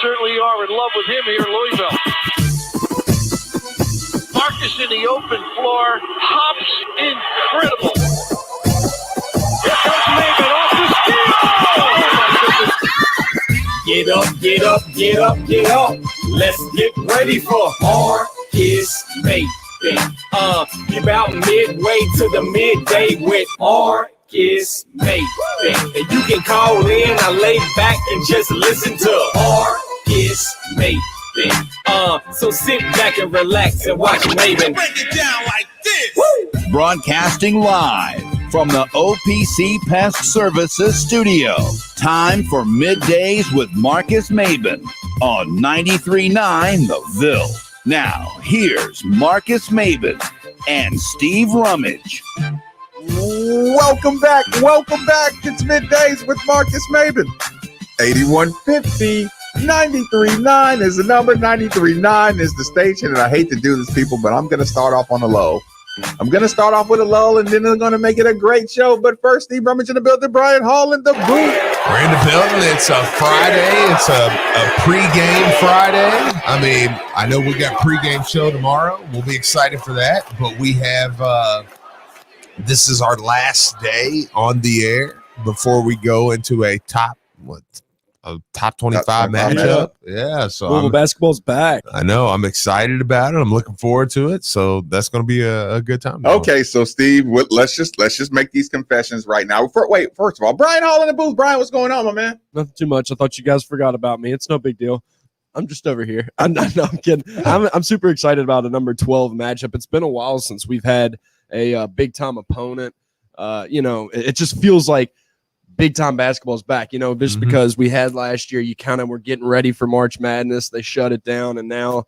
certainly are in love with him here in Louisville. Marcus in the open floor, hops incredible. Here comes Maven off the steal! Oh, my goodness. Get up, get up, get up, get up. Let's get ready for Marcus Maven. About midway to the midday with Marcus Maven. And you can call in, I lay back and just listen to Marcus Maven. So sit back and relax and watch Maven. Break it down like this. Woo! Broadcasting live from the OPC Pest Services studio. Time for Middays with Marcus Maven on 93.9 The Ville. Now, here's Marcus Maven and Steve Rummage. Welcome back. It's Middays with Marcus Maven. 8150 93.9 is the number. 93.9 is the station. And I hate to do this, people, but I'm going to start off on a low. I'm going to start off with a lull, and then I'm going to make it a great show. But first, Steve Rummage in the building, Brian Hall in the booth. We're in the building. It's a Friday. It's a pregame Friday. I mean, I know we got pregame show tomorrow. We'll be excited for that. But we have this is our last day on the air before we go into a top 25 matchup. Yeah, so Louisville basketball's back. I know. I'm excited about it. I'm looking forward to it. So that's going to be a good time. Okay, so Steve, let's just make these confessions right now. First of all, Brian Hall in the booth. Brian, what's going on, my man? Nothing too much. I thought you guys forgot about me. It's no big deal. I'm just over here. I'm kidding. I'm super excited about a number 12 matchup. It's been a while since we've had a big time opponent. It just feels like big time basketball is back, just because we had last year, you kind of were getting ready for March Madness. They shut it down, and now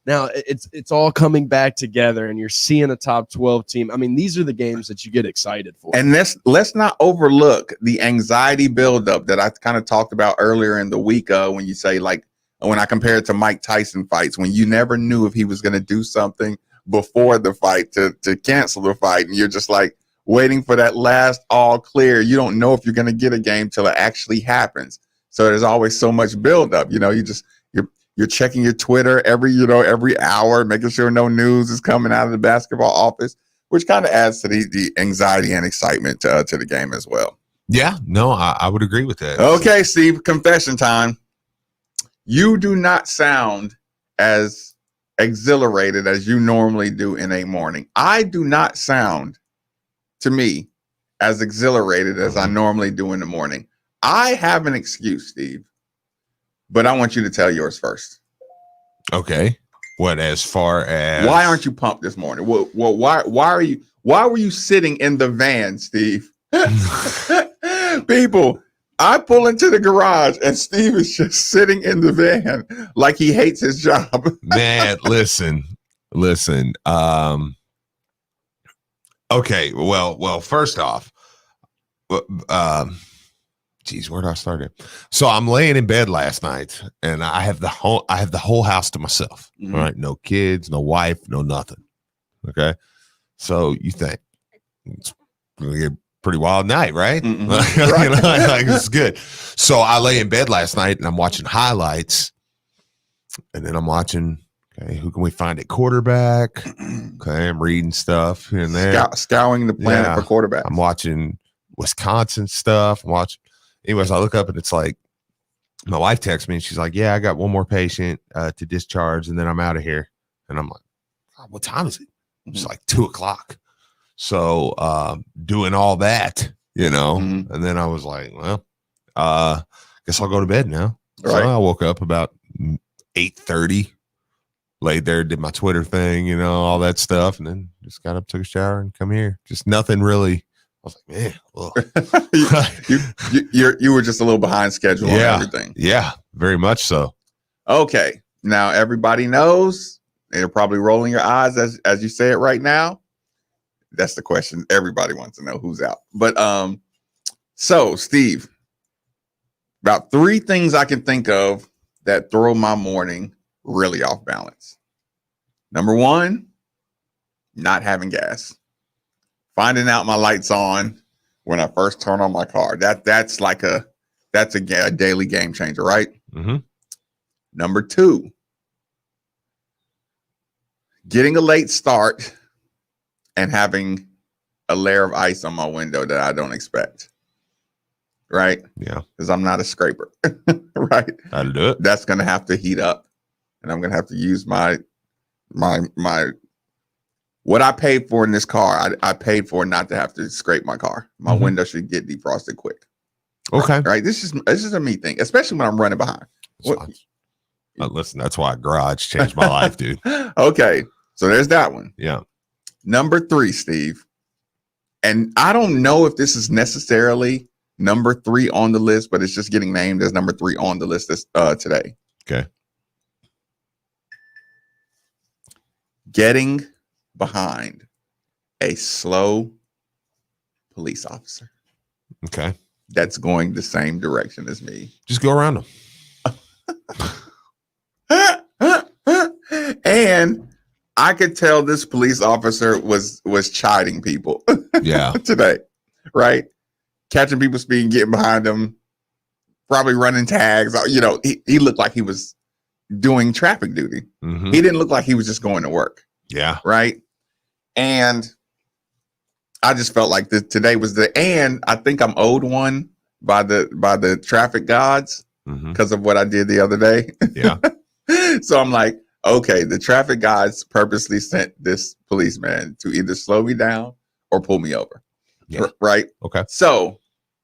it's all coming back together, and you're seeing a top 12 team. I mean, these are the games that you get excited for. And let's not overlook the anxiety buildup that I kind of talked about earlier in the week when you say, like, when I compare it to Mike Tyson fights, when you never knew if he was going to do something before the fight to cancel the fight, and you're just like, waiting for that last all clear. You don't know if you're going to get a game till it actually happens. So there's always so much buildup. You're checking your Twitter every hour, making sure no news is coming out of the basketball office, which kind of adds to the anxiety and excitement to the game as well. Yeah, no, I would agree with that. Okay, Steve, confession time. You do not sound as exhilarated as you normally do in a morning. I do not sound, to me, as exhilarated as I normally do in the morning. I have an excuse, Steve, but I want you to tell yours first. Okay. What, as far as why aren't you pumped this morning? Well, why were you sitting in the van, Steve? People, I pull into the garage and Steve is just sitting in the van like he hates his job. Man, listen. Okay, well, first off, geez, where do I start it? So I'm laying in bed last night, and I have the whole house to myself. Mm-hmm. All right, no kids, no wife, no nothing. Okay, so you think it's gonna get a pretty wild night, right? Mm-hmm. Like, it's good. So I lay in bed last night, and I'm watching highlights, and then I'm watching. Okay, who can we find at quarterback? Okay, I'm reading stuff here and there. Scouring the planet for quarterback. I'm watching Wisconsin stuff. Anyways, I look up and it's like, my wife texts me and she's like, yeah, I got one more patient to discharge and then I'm out of here. And I'm like, oh, what time is it? It's like 2:00. So doing all that, and then I was like, well, guess I'll go to bed now. Right. So I woke up about 8:30. Laid there, did my Twitter thing, all that stuff, and then just got up, took a shower, and come here. Just nothing really. I was like, man, you were just a little behind schedule on everything. Yeah, very much so. Okay, now everybody knows. They're probably rolling your eyes as you say it right now. That's the question everybody wants to know: who's out. But so Steve, about 3 things I can think of that throw my morning really off balance. Number 1, not having gas. Finding out my light's on when I first turn on my car. That's a daily game changer, right? Mm-hmm. Number 2, getting a late start and having a layer of ice on my window that I don't expect. Right? Yeah. Because I'm not a scraper. Right? That'll do it. That's going to have to heat up, and I'm going to have to use my what I paid for in this car. I paid for not to have to scrape my car. My window should get defrosted quick. Okay. Right? This is a me thing, especially when I'm running behind. Listen, that's why a garage changed my life, dude. Okay. So there's that one. Yeah. Number 3, Steve. And I don't know if this is necessarily number 3 on the list, but it's just getting named as number 3 on the list this, today. Okay. Getting behind a slow police officer Okay. that's going the same direction as me. Just go around them. And I could tell this police officer was chiding people Yeah. today, right? Catching people speeding, getting behind them, probably running tags. You know, he looked like he was doing traffic duty. Mhm. He didn't look like he was just going to work, Yeah. right? And I just felt like today was and I think I'm owed one by the traffic gods Mhm. because of what I did the other day. Yeah. So I'm like, okay, the traffic gods purposely sent this policeman to either slow me down or pull me over. Yeah. Right? Okay. So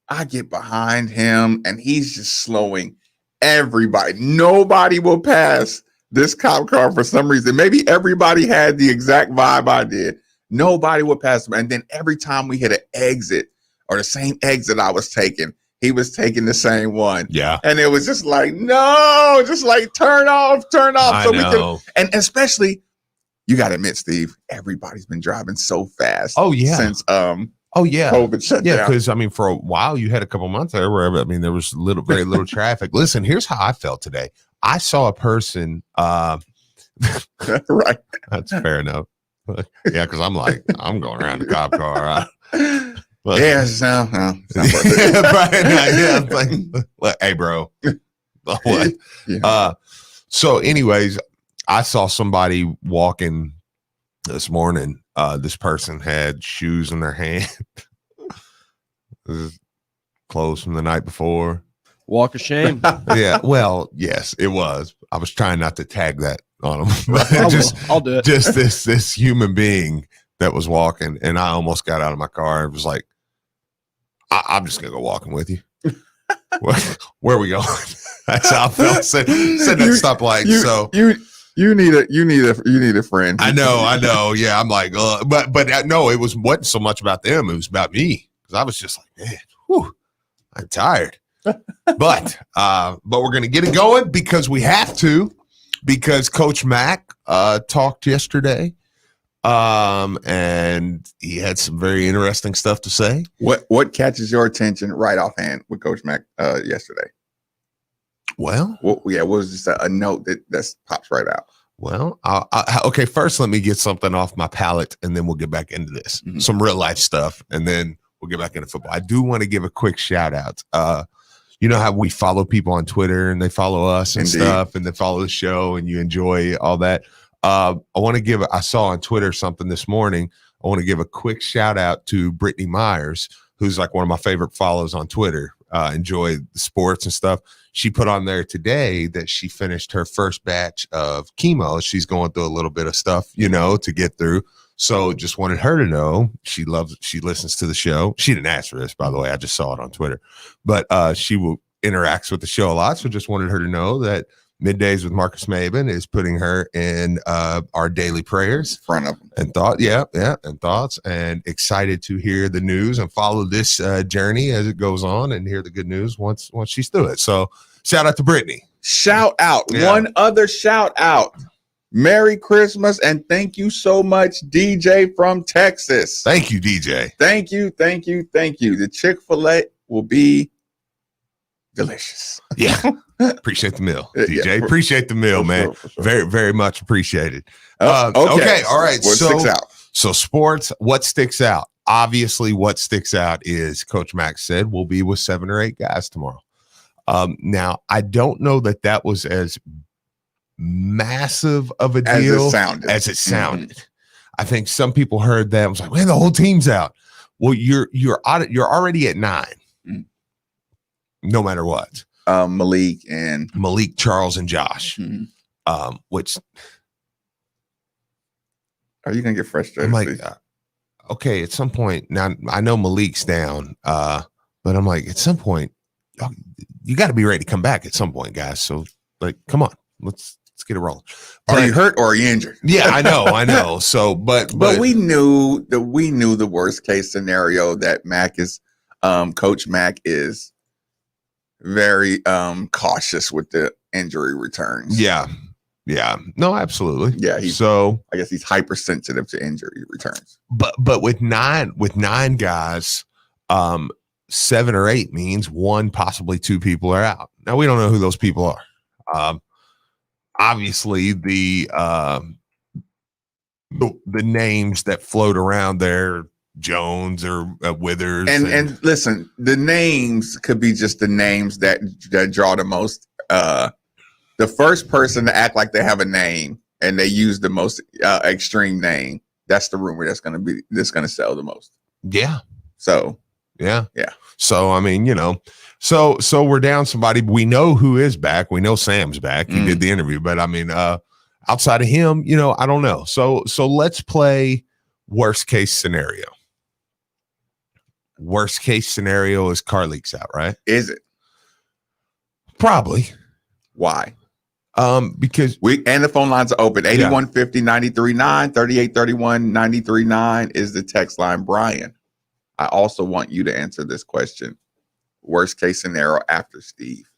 I get behind him and he's just slowing everybody. Nobody will pass this cop car for some reason. Maybe everybody had the exact vibe I did. Nobody would pass him. And then every time we hit an exit or the same exit I was taking, he was taking the same one. Yeah. And it was just like, no, just like turn off. I So know. and especially, you got to admit, Steve, everybody's been driving so fast. Oh, yeah. Since Oh, yeah. COVID shut Yeah, down. because I mean, for a while you had a couple months there where there was very little traffic. Listen, here's how I felt today. I saw a person. Right. That's fair enough. Yeah, because I'm like, I'm going around the cop car. Look. Yeah, it's not worth Yeah, it. right. Yeah, like, look, hey, bro. What? Yeah. So, anyways, I saw somebody walking this morning. This person had shoes in their hand. This is clothes from the night before. Walk of shame. Yeah, well, yes, it was. I was trying not to tag that on them, but I'll do it. just this human being that was walking, and I almost got out of my car and was like, I'm just gonna go walking with you. Where are we going? That's how I felt. Said that stoplight. So you need a friend. I know. Yeah, I'm like, but no, it wasn't so much about them. It was about me because I was just like, man, whew, I'm tired. but we're gonna get it going because we have to, because Coach Mack talked yesterday, and he had some very interesting stuff to say. What catches your attention right offhand with Coach Mack yesterday? Well, what was just a note that pops right out? Well, okay. First, let me get something off my palate, and then we'll get back into this. Mm-hmm. Some real life stuff, and then we'll get back into football. I do want to give a quick shout out. You know how we follow people on Twitter, and they follow us and Indeed. stuff, and they follow the show, and you enjoy all that. I want to give. I saw on Twitter something this morning. I want to give a quick shout out to Brittany Myers, who's like one of my favorite follows on Twitter. Enjoy the sports and stuff. She put on there today that she finished her first batch of chemo. She's going through a little bit of stuff, to get through. So just wanted her to know she listens to the show. She didn't ask for this, by the way. I just saw it on Twitter, but she interacts with the show a lot. So just wanted her to know that Middays with Marcus Maben is putting her in our daily prayers, Front of them. and thought, and thoughts, and excited to hear the news and follow this journey as it goes on, and hear the good news once she's through it. So shout out to Brittany. Shout out. Yeah. One other shout out. Merry Christmas and thank you so much, DJ from Texas. Thank you, DJ. Thank you. The Chick-fil-A will be delicious. Yeah. Appreciate the meal, DJ. Yeah, Appreciate the meal, man. For sure. Very, very much appreciated. Okay. All right. What sticks out? So sports, what sticks out? Obviously, what sticks out is Coach Mack said we'll be with 7 or 8 guys tomorrow. Now, I don't know that was as massive of a As it deal sounded. as it sounded. I think some people heard that and was like, man, the whole team's out. Well, you're already at 9, no matter what. Malik, Charles, and Josh. Which are you gonna get frustrated? I'm like, okay, at some point now I know Malik's down, but I'm like, at some point, you got to be ready to come back at some point, guys. So like, come on, let's get it rolling. Are you hurt or are you injured? Yeah, I know. So, but we knew the worst case scenario that Mac is, Coach Mac is very cautious with the injury returns. Yeah, no, absolutely. Yeah, I guess he's hypersensitive to injury returns. But with nine guys, 7 or 8 means 1, possibly 2 people are out. Now we don't know who those people are. Obviously the names that float around there, Jones or Withers, and listen, the names could be just the names that draw the most. The first person to act like they have a name and they use the most extreme name, that's the rumor that's going to sell the most. Yeah. So yeah. Yeah. So I mean, so we're down somebody. We know who is back. We know Sam's back. He did the interview, but I mean, outside of him, I don't know. So let's play worst case scenario. Worst case scenario is Carleek's out, right? Is it? Probably. Why? Because and the phone lines are open. 8150-939, 3831-939 is the text line. Brian, I also want you to answer this question. Worst case scenario after Steve.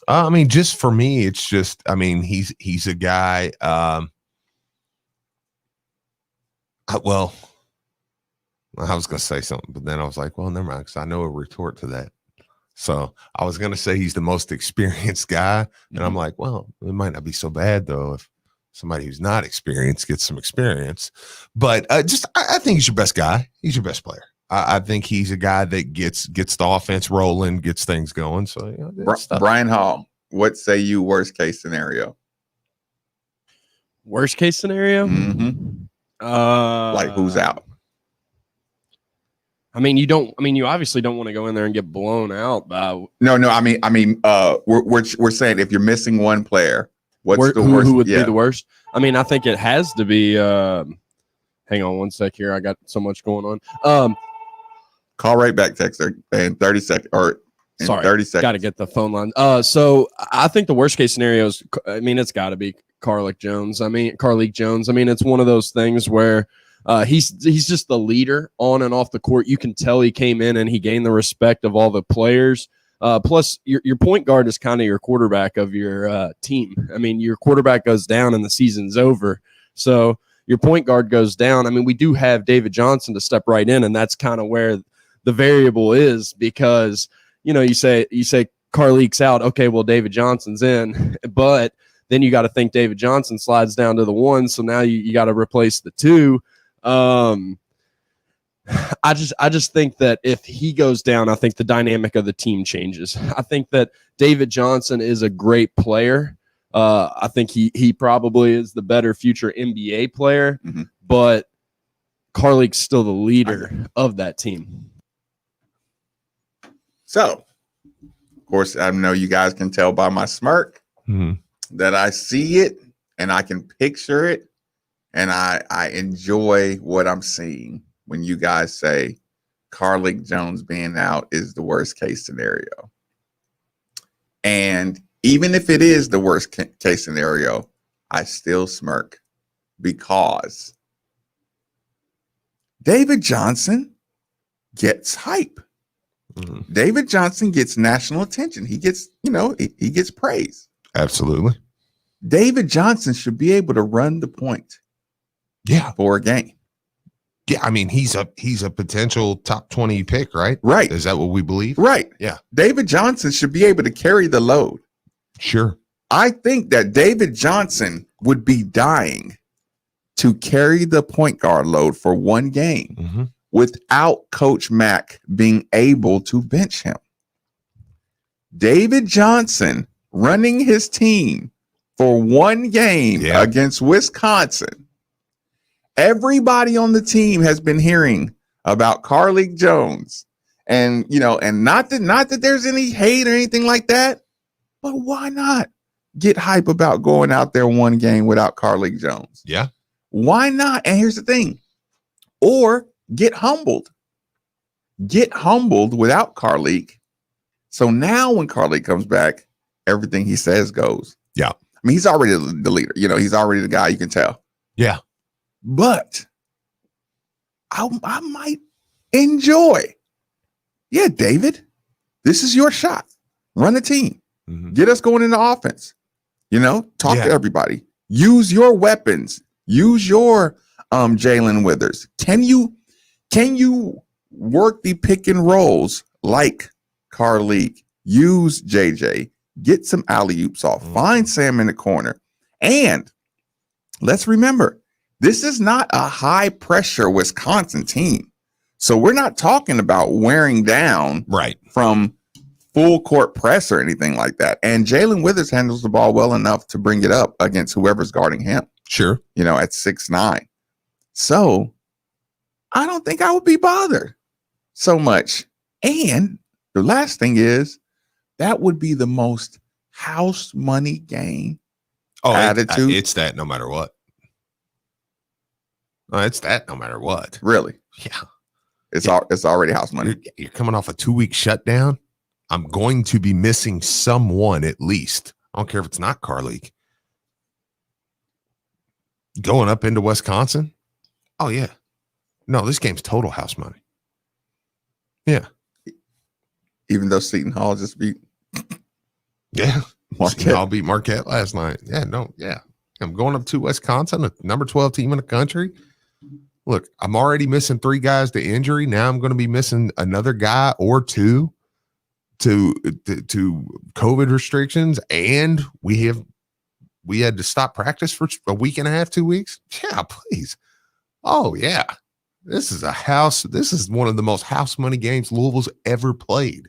I mean, just for me, it's just, I mean, he's a guy. I was going to say something, but then I was like, well, never mind, because I know a retort to that. So I was going to say he's the most experienced guy. And I'm like, well, it might not be so bad, though, if somebody who's not experienced gets some experience. But I think he's your best guy. He's your best player. I think he's a guy that gets the offense rolling, gets things going. So, Brian Hall, what say you worst case scenario? Worst case scenario? Like who's out? I mean, you obviously don't want to go in there and get blown out by. No. I mean, we're saying if you're missing one player, what's the worst? Who would be the worst? I mean, I think it has to be. Hang on one sec here. I got so much going on. Call right back, Texter, in 30 seconds or in 30 seconds. Got to get the phone line. So I think the worst case scenario is. I mean, it's got to be Carleek Jones. I mean, it's one of those things where. He's just the leader on and off the court. You can tell he came in and he gained the respect of all the players. Plus, your point guard is kind of your quarterback of your team. I mean, your quarterback goes down and the season's over. So your point guard goes down. I mean, we do have David Johnson to step right in, and that's kind of where the variable is because, you say Carleek's out. Okay, well, David Johnson's in. But then you got to think David Johnson slides down to the 1. So now you got to replace the 2. I just think that if he goes down, I think the dynamic of the team changes. I think that David Johnson is a great player. I think he probably is the better future NBA player, but Carleek's still the leader of that team. So, of course, I know you guys can tell by my smirk that I see it and I can picture it. And I enjoy what I'm seeing when you guys say Carleek Jones being out is the worst case scenario. And even if it is the worst case scenario, I still smirk because David Johnson gets hype. David Johnson gets national attention. He gets, he gets praise. Absolutely. David Johnson should be able to run the point. Yeah, for a game. Yeah, I mean he's a potential top 20 pick, right? Right. Is that what we believe? Right. Yeah. David Johnson should be able to carry the load. Sure. I think that David Johnson would be dying to carry the point guard load for one game without Coach Mack being able to bench him. David Johnson running his team for one game against Wisconsin. Everybody on the team has been hearing about Carlik Jones. And, and not that there's any hate or anything like that, but why not get hype about going out there one game without Carlik Jones? Yeah. Why not? And here's the thing. Or get humbled. Get humbled without Carlik. So now when Carlik comes back, everything he says goes. Yeah. I mean, he's already the leader. He's already the guy, you can tell. Yeah. But I might enjoy. Yeah, David, this is your shot. Run the team. Mm-hmm. Get us going into offense. Talk to everybody. Use your weapons. Use your Jalen Withers. Can you work the pick and rolls like Carlik? Use JJ. Get some alley-oops off. Find Sam in the corner. And let's remember, this is not a high-pressure Wisconsin team. So we're not talking about wearing down from full court press or anything like that. And Jalen Withers handles the ball well enough to bring it up against whoever's guarding him. Sure. At 6'9". So I don't think I would be bothered so much. And the last thing is, that would be the most house money game attitude. It's that no matter what. It's that no matter what. Really? Yeah. It's already house money. You're coming off a 2-week shutdown. I'm going to be missing someone at least. I don't care if it's not Carlik. Going up into Wisconsin. Oh, yeah. No, this game's total house money. Yeah. Even though Seton Hall just beat. Yeah. Marquette. I'll beat Marquette last night. Yeah, no, yeah. I'm going up to Wisconsin, the number 12 team in the country. Look, I'm already missing 3 guys to injury. Now I'm going to be missing another guy or 2 to COVID restrictions, and we had to stop practice for a week and a half, 2 weeks. Yeah, please. Oh yeah, this is one of the most house money games Louisville's ever played.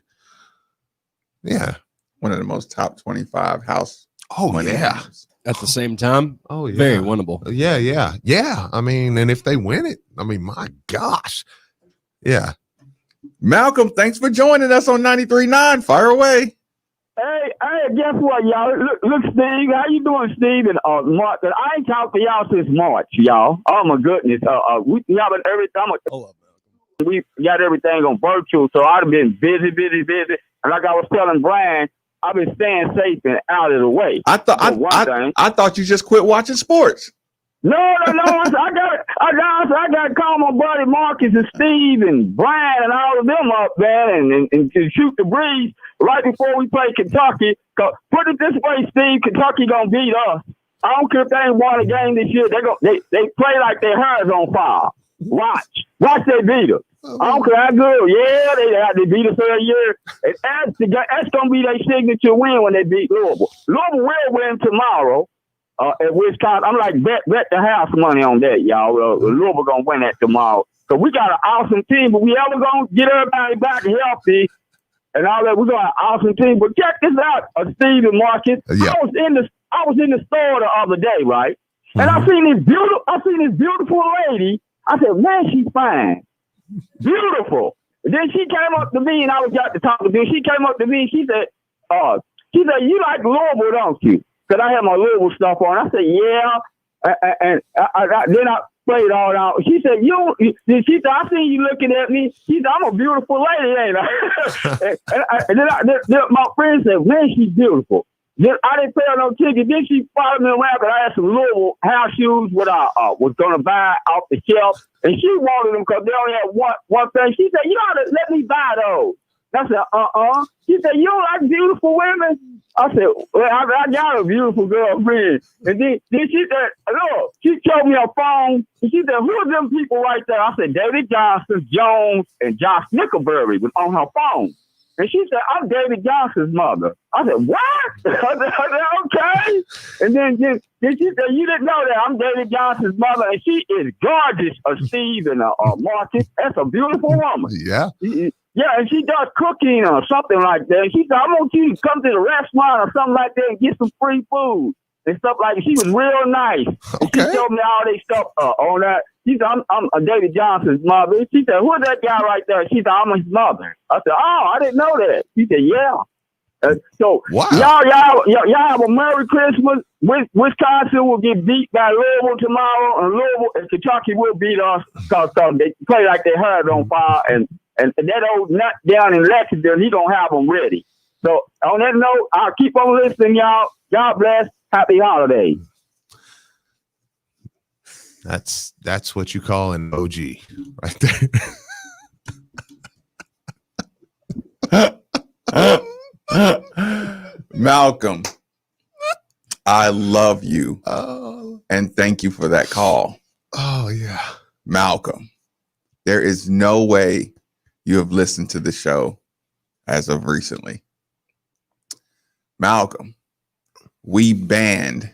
Yeah, one of the most top 25 house. Oh yeah. Games. At the same time, yeah. Very winnable. Yeah. I mean, and if they win it, I mean, my gosh. Yeah. Malcolm, thanks for joining us on 93.9. Fire away. Hey, guess what, y'all? Look, Steve, how you doing, Steve? And Mark, I ain't talked to y'all since March, y'all. Oh my goodness. We having everything. We got everything on virtual, so I've been busy. And like I was telling Brian, I've been staying safe and out of the way. I thought you just quit watching sports. No. I got to call my buddy Marcus and Steve and Brian and all of them up there and to shoot the breeze right before we play Kentucky. Put it this way, Steve, Kentucky gonna beat us. I don't care if they ain't won a game this year. They play like their hair's on fire. Watch they beat us. I don't care how good. Yeah, they beat us every year. And that's gonna be their signature win when they beat Louisville. Louisville will win tomorrow. At Wisconsin, I'm like, bet the house money on that, y'all. Louisville gonna win that tomorrow. So we got an awesome team, but we ever gonna get everybody back healthy and all that. We got an awesome team. But check this out, Steve and Marcus. Yeah. I was in the store the other day, right? And I seen this beautiful lady. I said, man, she's fine, beautiful. And then she came up to me, and I was got to talk to her. She came up to me, and she said, you like Louisville, don't you? Because I had my Louisville stuff on. I said, yeah. And then I played all out. She said, I seen you looking at me. She said, I'm a beautiful lady, ain't I? and then my friend said, man, she's beautiful. Then I didn't pay her no ticket. Then she followed me around because I had some Louisville house shoes what I was going to buy off the shelf. And she wanted them because they only had one thing. She said, you ought to let me buy those. I said, She said, you don't like beautiful women? I said, well, I got a beautiful girlfriend. And then she said, look, she showed me her phone. And she said, who are them people right there? I said, David Johnson, Jones, and Josh Nickelberry was on her phone. And she said, I'm David Johnson's mother. I said, what? I said, okay. And then she said, you didn't know that I'm David Johnson's mother. And she is gorgeous, Steve and Marcus. That's a beautiful woman. Yeah. Yeah, and she does cooking or something like that. And she said, I want you to come to the restaurant or something like that and get some free food. and stuff like that. She was real nice. And Okay. she told me all they stuff on that. She said, I'm David Johnson's mother. She said, who's that guy right there? She said, I'm his mother. I said, oh, I didn't know that. She said, yeah. So Wow. y'all have a Merry Christmas. Wisconsin will get beat by Louisville tomorrow, and Louisville and Kentucky will beat us because they play like they heard on fire. And that old nut down in Lexington, he don't have them ready. So on that note, I'll keep on listening, y'all. God bless. Happy holidays. That's what you call an OG right there. Malcolm, I love you. Oh, And thank you for that call. oh yeah. Malcolm, there is no way you have listened to the show as of recently. Malcolm, we banned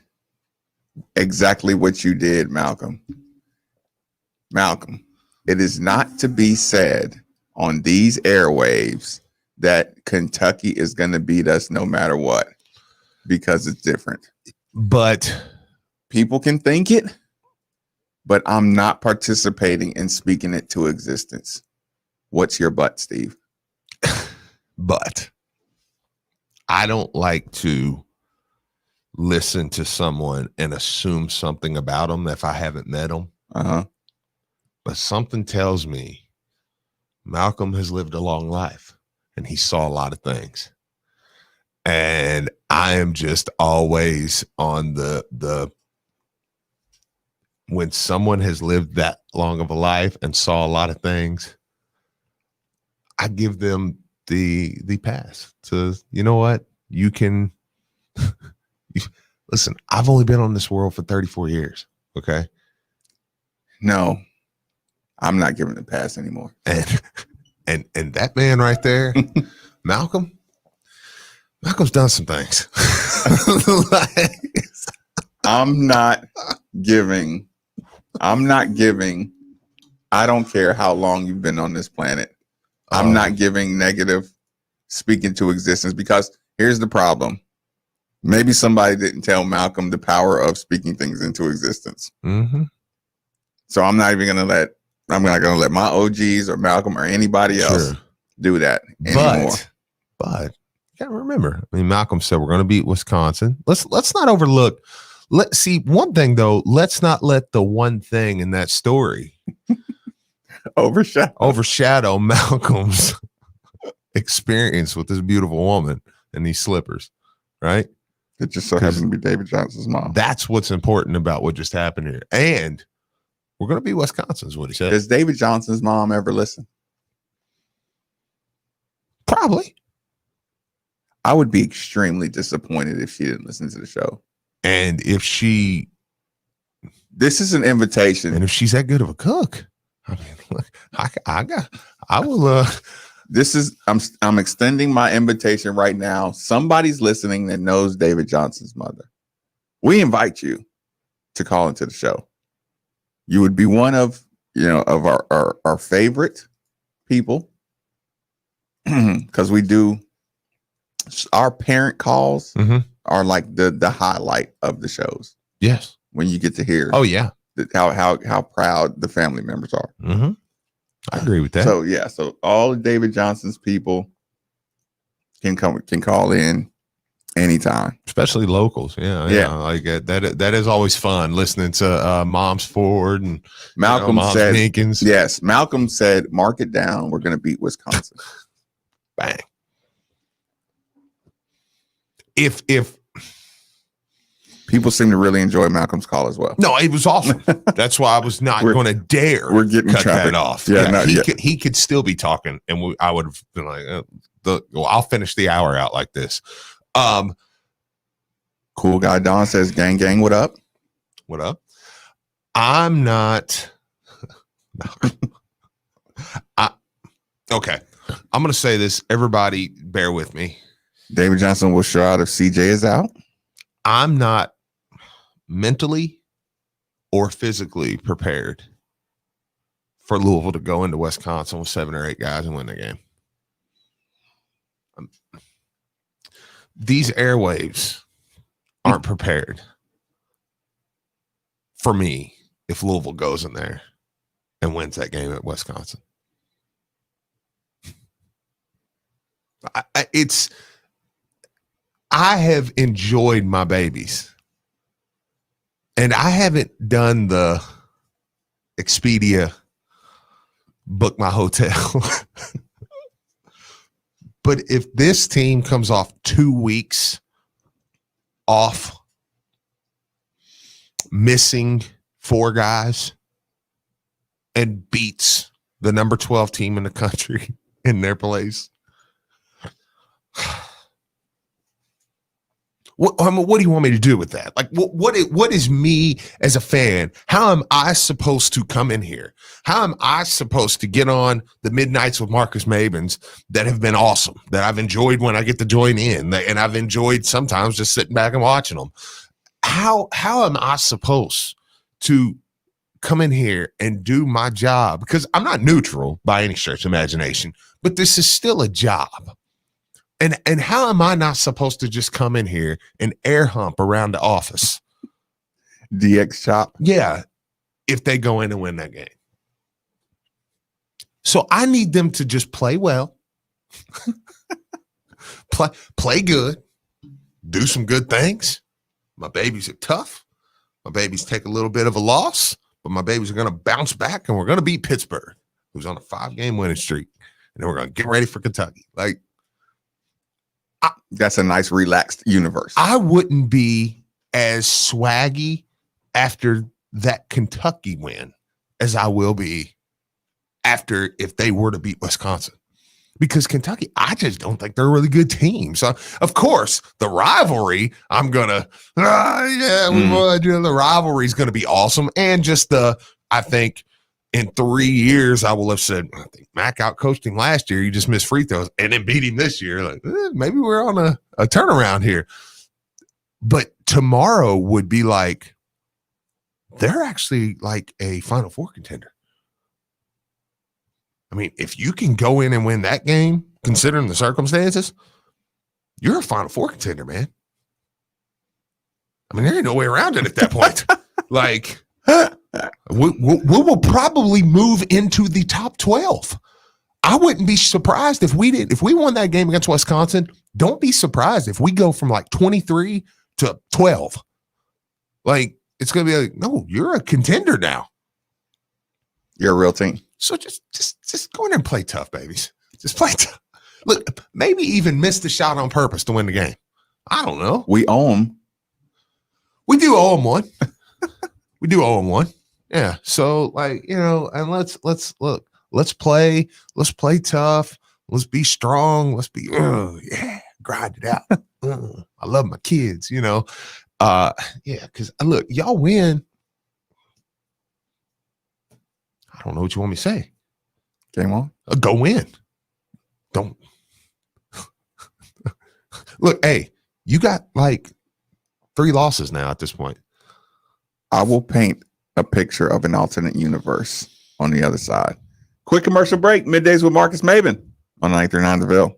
exactly what you did, Malcolm. Malcolm, it is not to be said on these airwaves that Kentucky is going to beat us no matter what, because it's different. But People can think it, but I'm not participating in speaking it to existence. What's your butt, Steve? but I don't like to listen to someone and assume something about them if I haven't met them. Uh-huh. But something tells me Malcolm has lived a long life and he saw a lot of things. And I am just always on the when someone has lived that long of a life and saw a lot of things, I give them the pass to, you know what, you can listen. I've only been on this world for 34 years. Okay. No, I'm not giving the pass anymore. And that man right there, Malcolm's done some things. I'm not giving. I don't care how long you've been on this planet. I'm not giving negative speaking to existence, because here's the problem. Maybe somebody didn't tell Malcolm the power of speaking things into existence. Mm-hmm. So I'm not going to let my OGs or Malcolm or anybody else do that anymore. But you gotta remember, I mean, Malcolm said we're going to beat Wisconsin. Let's not overlook. Let's see one thing though. Let's not let the one thing in that story overshadow Malcolm's experience with this beautiful woman and these slippers, right? It just so happened to be David Johnson's mom. That's what's important about what just happened here. And we're going to be Wisconsin, is what he said. Does David Johnson's mom ever listen? Probably. I would be extremely disappointed if she didn't listen to the show. And if this is an invitation. And if she's that good of a cook, I mean, look, I will. I'm extending my invitation right now. Somebody's listening that knows David Johnson's mother. We invite you to call into the show. You would be one of our favorite people, because we do our parent calls are like the highlight of the shows. Yes, when you get to hear. Oh yeah, how proud the family members are. Mm-hmm. I agree with that. So yeah, so all of David Johnson's people can call in anytime, especially locals. Yeah. Like that is always fun listening to Moms Ford and Malcolm said Jenkins. Yes, Malcolm said, "Mark it down. We're going to beat Wisconsin." Bang. If people seem to really enjoy Malcolm's call as well. No, it was awesome. That's why I was not going to dare. We're getting cut that off. Yeah, he could still be talking, and I would have been like, I'll finish the hour out like this. Cool guy Don says, "Gang, gang, what up? What up?" I'm not. Okay. I'm going to say this. Everybody, bear with me. David Johnson will show out if CJ is out. I'm not mentally or physically prepared for Louisville to go into Wisconsin with 7 or 8 guys and win the game. These airwaves aren't prepared. for me if Louisville goes in there and wins that game at Wisconsin. I have enjoyed my babies, and I haven't done the Expedia book my hotel. But if this team comes off 2 weeks off, missing 4 guys, and beats the number 12 team in the country in their place, what do you want me to do with that? Like, what is me as a fan? How am I supposed to come in here? How am I supposed to get on the Midnights with Marcus Mabins that have been awesome, that I've enjoyed when I get to join in, and I've enjoyed sometimes just sitting back and watching them? How am I supposed to come in here and do my job? Because I'm not neutral by any stretch of imagination, but this is still a job. And how am I not supposed to just come in here and air hump around the office? DX chop. Yeah, if they go in and win that game. So I need them to just play well, play good, do some good things. My babies are tough. My babies take a little bit of a loss, but my babies are going to bounce back, and we're going to beat Pittsburgh, who's on a 5-game winning streak, and then we're going to get ready for Kentucky. Like, that's a nice relaxed universe. I wouldn't be as swaggy after that Kentucky win as I will be after if they were to beat Wisconsin. Because Kentucky, I just don't think they're a really good team. So, of course, the rivalry, I'm going to, the rivalry is going to be awesome. And just I think in 3 years, I will have said, I think Mac outcoached him last year. You just missed free throws and then beat him this year. Like, maybe we're on a turnaround here. But tomorrow would be like, they're actually like a Final Four contender. I mean, if you can go in and win that game, considering the circumstances, you're a Final Four contender, man. I mean, there ain't no way around it at that point. Like, we will probably move into the top 12. I wouldn't be surprised if we won that game against Wisconsin. Don't be surprised if we go from like 23 to 12. Like, it's going to be like, no, you're a contender now. You're a real team. So just go in there and play tough, babies. Just play tough. Look, maybe even miss the shot on purpose to win the game. I don't know. We owe them. We do owe them one. We do owe them one. Yeah. So, like, and let's play tough. Let's be strong. Let's be grind it out. I love my kids, because look, y'all win. I don't know what you want me to say. Game on. Go win. Don't. Look, hey, you got like 3 losses now at this point. I will paint a picture of an alternate universe on the other side. Quick commercial break. Middays with Marcus Maben on 93.9 The Ville.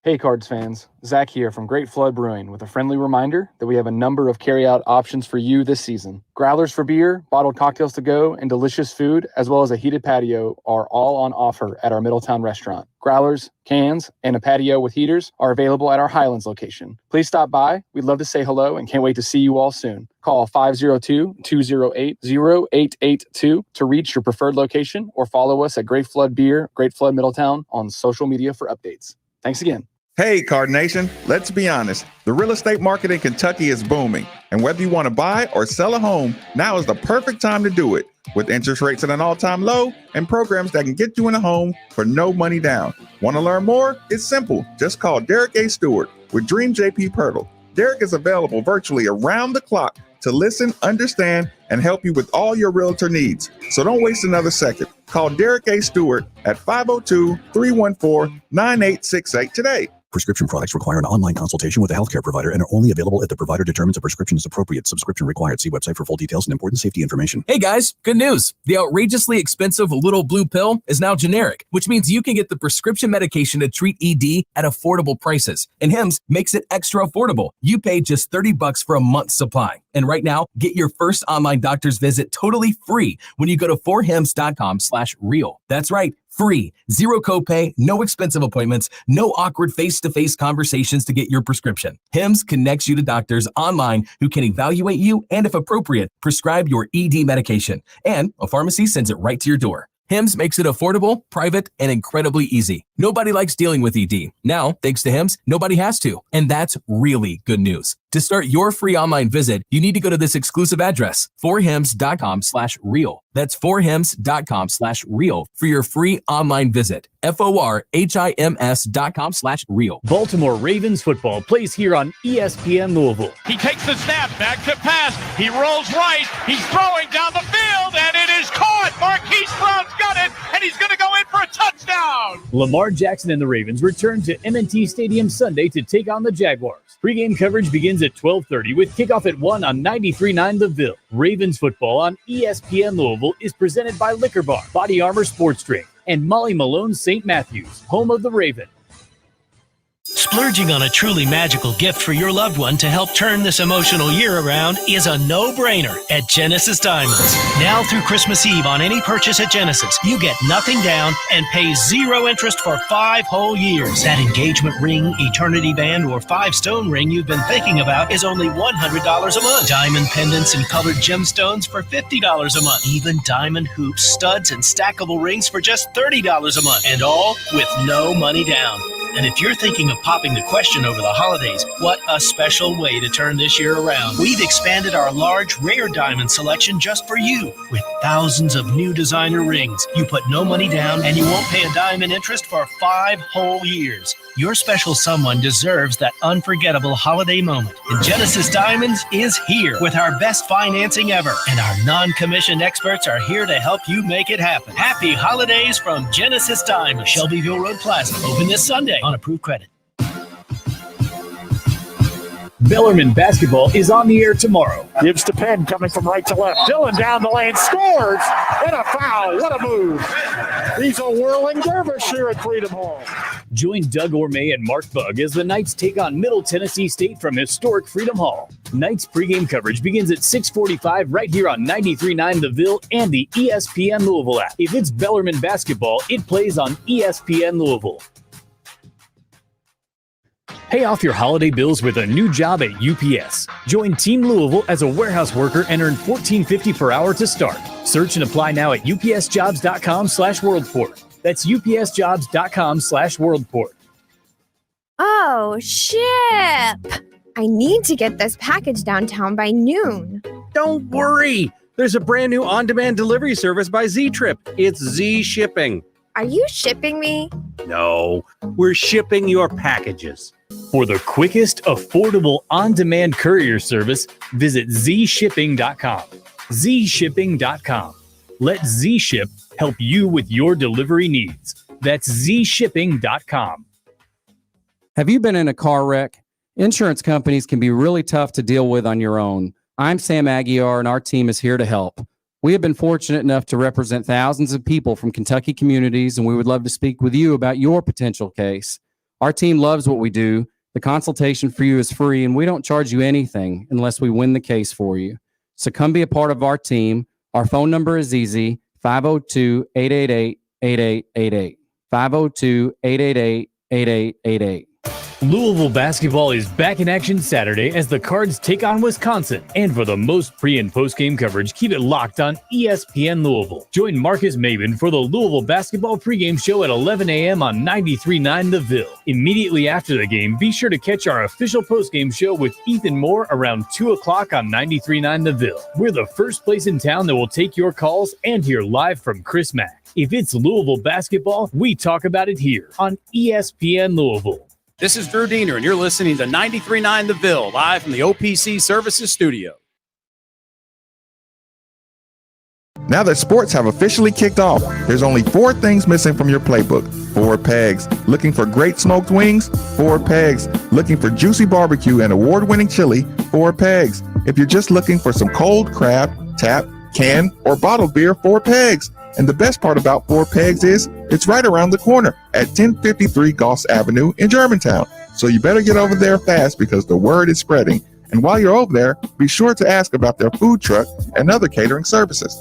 Hey Cards fans, Zach here from Great Flood Brewing with a friendly reminder that we have a number of carryout options for you this season. Growlers for beer, bottled cocktails to go, and delicious food, as well as a heated patio, are all on offer at our Middletown restaurant. Growlers, cans, and a patio with heaters are available at our Highlands location. Please stop by. We'd love to say hello and can't wait to see you all soon. Call 502-208-0882 to reach your preferred location, or follow us at Great Flood Beer, Great Flood Middletown on social media for updates. Thanks again. Hey, Card Nation, let's be honest. The real estate market in Kentucky is booming. And whether you want to buy or sell a home, now is the perfect time to do it. With interest rates at an all-time low and programs that can get you in a home for no money down. Want to learn more? It's simple. Just call Derek A. Stewart with Dream JP Pirtle. Derek is available virtually around the clock to listen, understand, and help you with all your realtor needs. So don't waste another second. Call Derek A. Stewart at 502-314-9868 today. Prescription products require an online consultation with a healthcare provider and are only available if the provider determines a prescription is appropriate. Subscription required. See website for full details and important safety information. Hey guys, good news. The outrageously expensive little blue pill is now generic, which means you can get the prescription medication to treat ED at affordable prices. And Hims makes it extra affordable. You pay just $30 for a month's supply. And right now, get your first online doctor's visit totally free when you go to forhims.com/real. That's right. Free, zero copay, no expensive appointments, no awkward face-to-face conversations to get your prescription. Hims connects you to doctors online who can evaluate you and, if appropriate, prescribe your ED medication. And a pharmacy sends it right to your door. Hims makes it affordable, private, and incredibly easy. Nobody likes dealing with ED. Now, thanks to Hims, nobody has to. And that's really good news. To start your free online visit, you need to go to this exclusive address, forhims.com/real. That's forhims.com/real for your free online visit. forhims.com/real. Baltimore Ravens football plays here on ESPN Louisville. He takes the snap, back to pass. He rolls right. He's throwing down the field, and it is caught. Marquise Brown's got it, and he's going to go in for a touchdown. Lamar Jackson and the Ravens return to M&T Stadium Sunday to take on the Jaguars. Pre-game coverage begins at 12:30 with kickoff at 1 on 93.9 The Ville. Ravens football on ESPN Louisville is presented by Liquor Bar, Body Armor Sports Drink, and Molly Malone St. Matthews, home of the Raven. Splurging on a truly magical gift for your loved one to help turn this emotional year around is a no-brainer at Genesis Diamonds. Now through Christmas Eve on any purchase at Genesis, you get nothing down and pay 0 interest for 5 whole years. That engagement ring, eternity band, or 5-stone ring you've been thinking about is only $100 a month. Diamond pendants and colored gemstones for $50 a month. Even diamond hoops, studs, and stackable rings for just $30 a month. And all with no money down. And if you're thinking of popping the question over the holidays, what a special way to turn this year around. We've expanded our large, rare diamond selection just for you with thousands of new designer rings. You put no money down and you won't pay a dime in interest for 5 whole years. Your special someone deserves that unforgettable holiday moment. And Genesis Diamonds is here with our best financing ever. And our non-commissioned experts are here to help you make it happen. Happy holidays from Genesis Diamonds, Shelbyville Road Plaza. Open this Sunday on approved credit. Bellarmine basketball is on the air tomorrow. Gives to Penn coming from right to left. Dylan down the lane scores. What a foul. What a move. He's a whirling dervish here at Freedom Hall. Join Doug Orme and Mark Bugg as the Knights take on Middle Tennessee State from historic Freedom Hall. Knights pregame coverage begins at 6:45 right here on 93.9 The Ville and the ESPN Louisville app. If it's Bellarmine basketball, it plays on ESPN Louisville. Pay off your holiday bills with a new job at UPS. Join Team Louisville as a warehouse worker and earn $14.50 per hour to start. Search and apply now at upsjobs.com/worldport. That's upsjobs.com/worldport. Oh, ship! I need to get this package downtown by noon. Don't worry. There's a brand new on-demand delivery service by Z-Trip. It's Z Shipping. Are you shipping me? No, we're shipping your packages. For the quickest, affordable, on-demand courier service, visit zshipping.com. zshipping.com. Let Z-Ship help you with your delivery needs. That's zshipping.com. Have you been in a car wreck? Insurance companies can be really tough to deal with on your own. I'm Sam Aguiar, and our team is here to help. We have been fortunate enough to represent thousands of people from Kentucky communities, and we would love to speak with you about your potential case. Our team loves what we do. The consultation for you is free, and we don't charge you anything unless we win the case for you. So come be a part of our team. Our phone number is easy, 502-888-8888. 502-888-8888. Louisville basketball is back in action Saturday as the Cards take on Wisconsin. And for the most pre- and post-game coverage, keep it locked on ESPN Louisville. Join Marcus Maben for the Louisville basketball pregame show at 11 a.m. on 93.9 The Ville. Immediately after the game, be sure to catch our official postgame show with Ethan Moore around 2 o'clock on 93.9 The Ville. We're the first place in town that will take your calls and hear live from Chris Mack. If it's Louisville basketball, we talk about it here on ESPN Louisville. This is Drew Diener, and you're listening to 93.9 The Ville, live from the OPC Services Studio. Now that sports have officially kicked off, there's only 4 things missing from your playbook. 4 pegs. Looking for great smoked wings? 4 pegs. Looking for juicy barbecue and award-winning chili? 4 pegs. If you're just looking for some cold crab, tap, can, or bottled beer? 4 pegs. And the best part about 4 pegs is it's right around the corner at 1053 Goss Avenue in Germantown. So you better get over there fast because the word is spreading. And while you're over there, be sure to ask about their food truck and other catering services.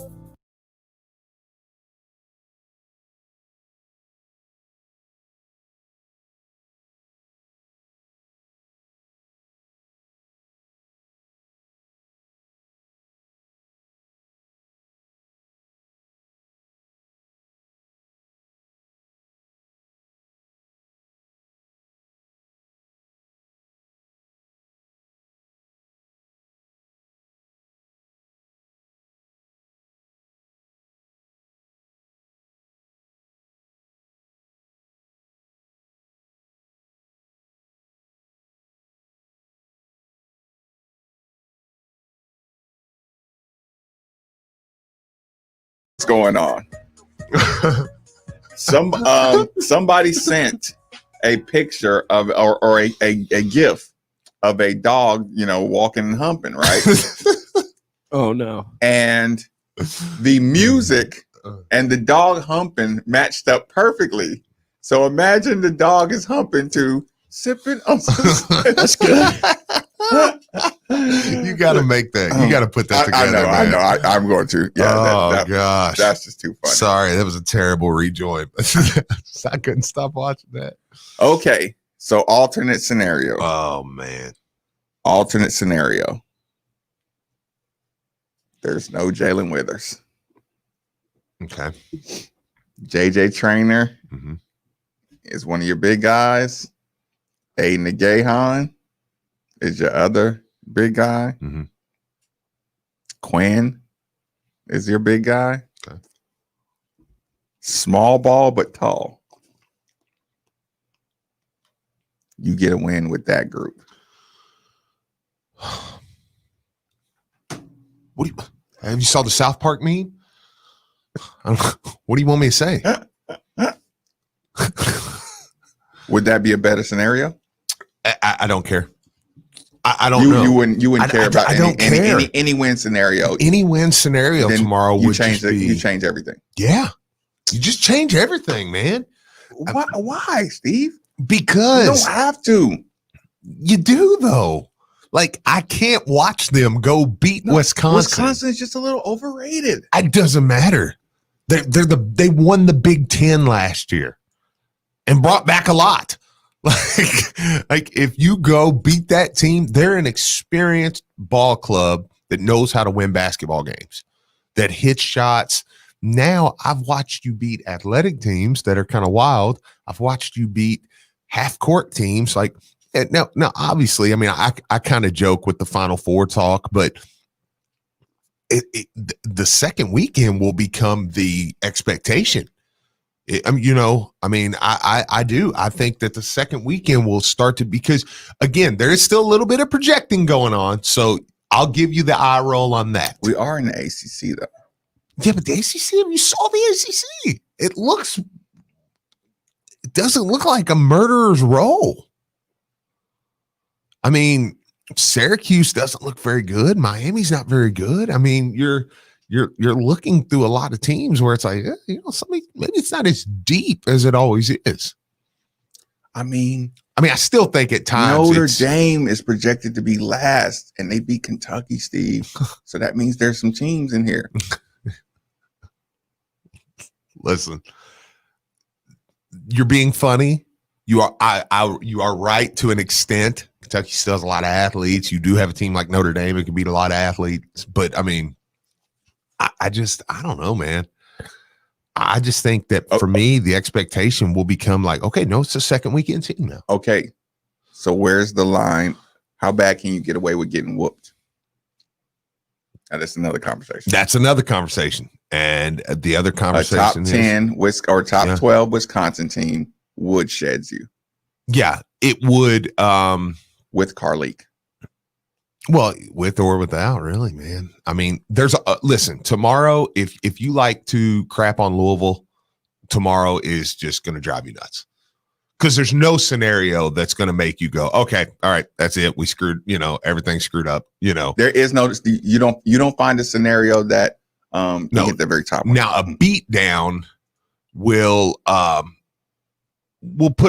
What's going on? Somebody sent a picture of or a gif of a dog, walking and humping, right? Oh no. And the music and the dog humping matched up perfectly. So imagine the dog is humping to sipping on some. That's good. You got to make that. You got to put that together. I know. I'm going to. Yeah. Gosh, that's just too funny. Sorry, that was a terrible rejoin. I couldn't stop watching that. Okay, so alternate scenario. Oh man, alternate scenario. There's no Jalen Withers. Okay. JJ Traynor is one of your big guys. Aiden Gahan is your other big guy. Quinn is your big guy. Okay. Small ball, but tall. You get a win with that group. What do you have you saw the South Park meme? What do you want me to say? Would that be a better scenario? I don't care. I don't know. You wouldn't care about any win scenario. Any win scenario tomorrow would you change everything. Yeah. You just change everything, man. Why, Steve? Because you don't have to. You do though. Like I can't watch them go beat Wisconsin. Wisconsin is just a little overrated. It doesn't matter. They won the Big Ten last year and brought back a lot. Like if you go beat that team, they're an experienced ball club that knows how to win basketball games, that hits shots. Now I've watched you beat athletic teams that are kind of wild. I've watched you beat half court teams. Like now, obviously, I mean, I kind of joke with the Final Four talk, but the second weekend will become the expectation. I do. I think that the second weekend will start to, because again, there is still a little bit of projecting going on. So I'll give you the eye roll on that. We are in the ACC though. Yeah, but the ACC, you saw the ACC. It doesn't look like a murderer's row. I mean, Syracuse doesn't look very good. Miami's not very good. I mean, you're looking through a lot of teams where it's like, maybe it's not as deep as it always is. I mean, I still think at times Notre Dame is projected to be last, and they beat Kentucky, Steve. So that means there's some teams in here. Listen, you're being funny. You are right to an extent. Kentucky still has a lot of athletes. You do have a team like Notre Dame. It can beat a lot of athletes, but I mean, I don't know, man. I just think that for me, the expectation will become like, okay, no, it's a second weekend team now. Okay. So where's the line? How bad can you get away with getting whooped? Now, that's another conversation. That's another conversation. And the other conversation is top 10 or top 12 Wisconsin team would sheds you. Yeah, it would. With Carleek. Well, with or without, really, man. I mean, listen, tomorrow, if you like to crap on Louisville, tomorrow is just going to drive you nuts. Because there's no scenario that's going to make you go, okay, all right, that's it. We screwed, everything's screwed up. There is no, you don't find a scenario that can hit the very top. Now a beat down will put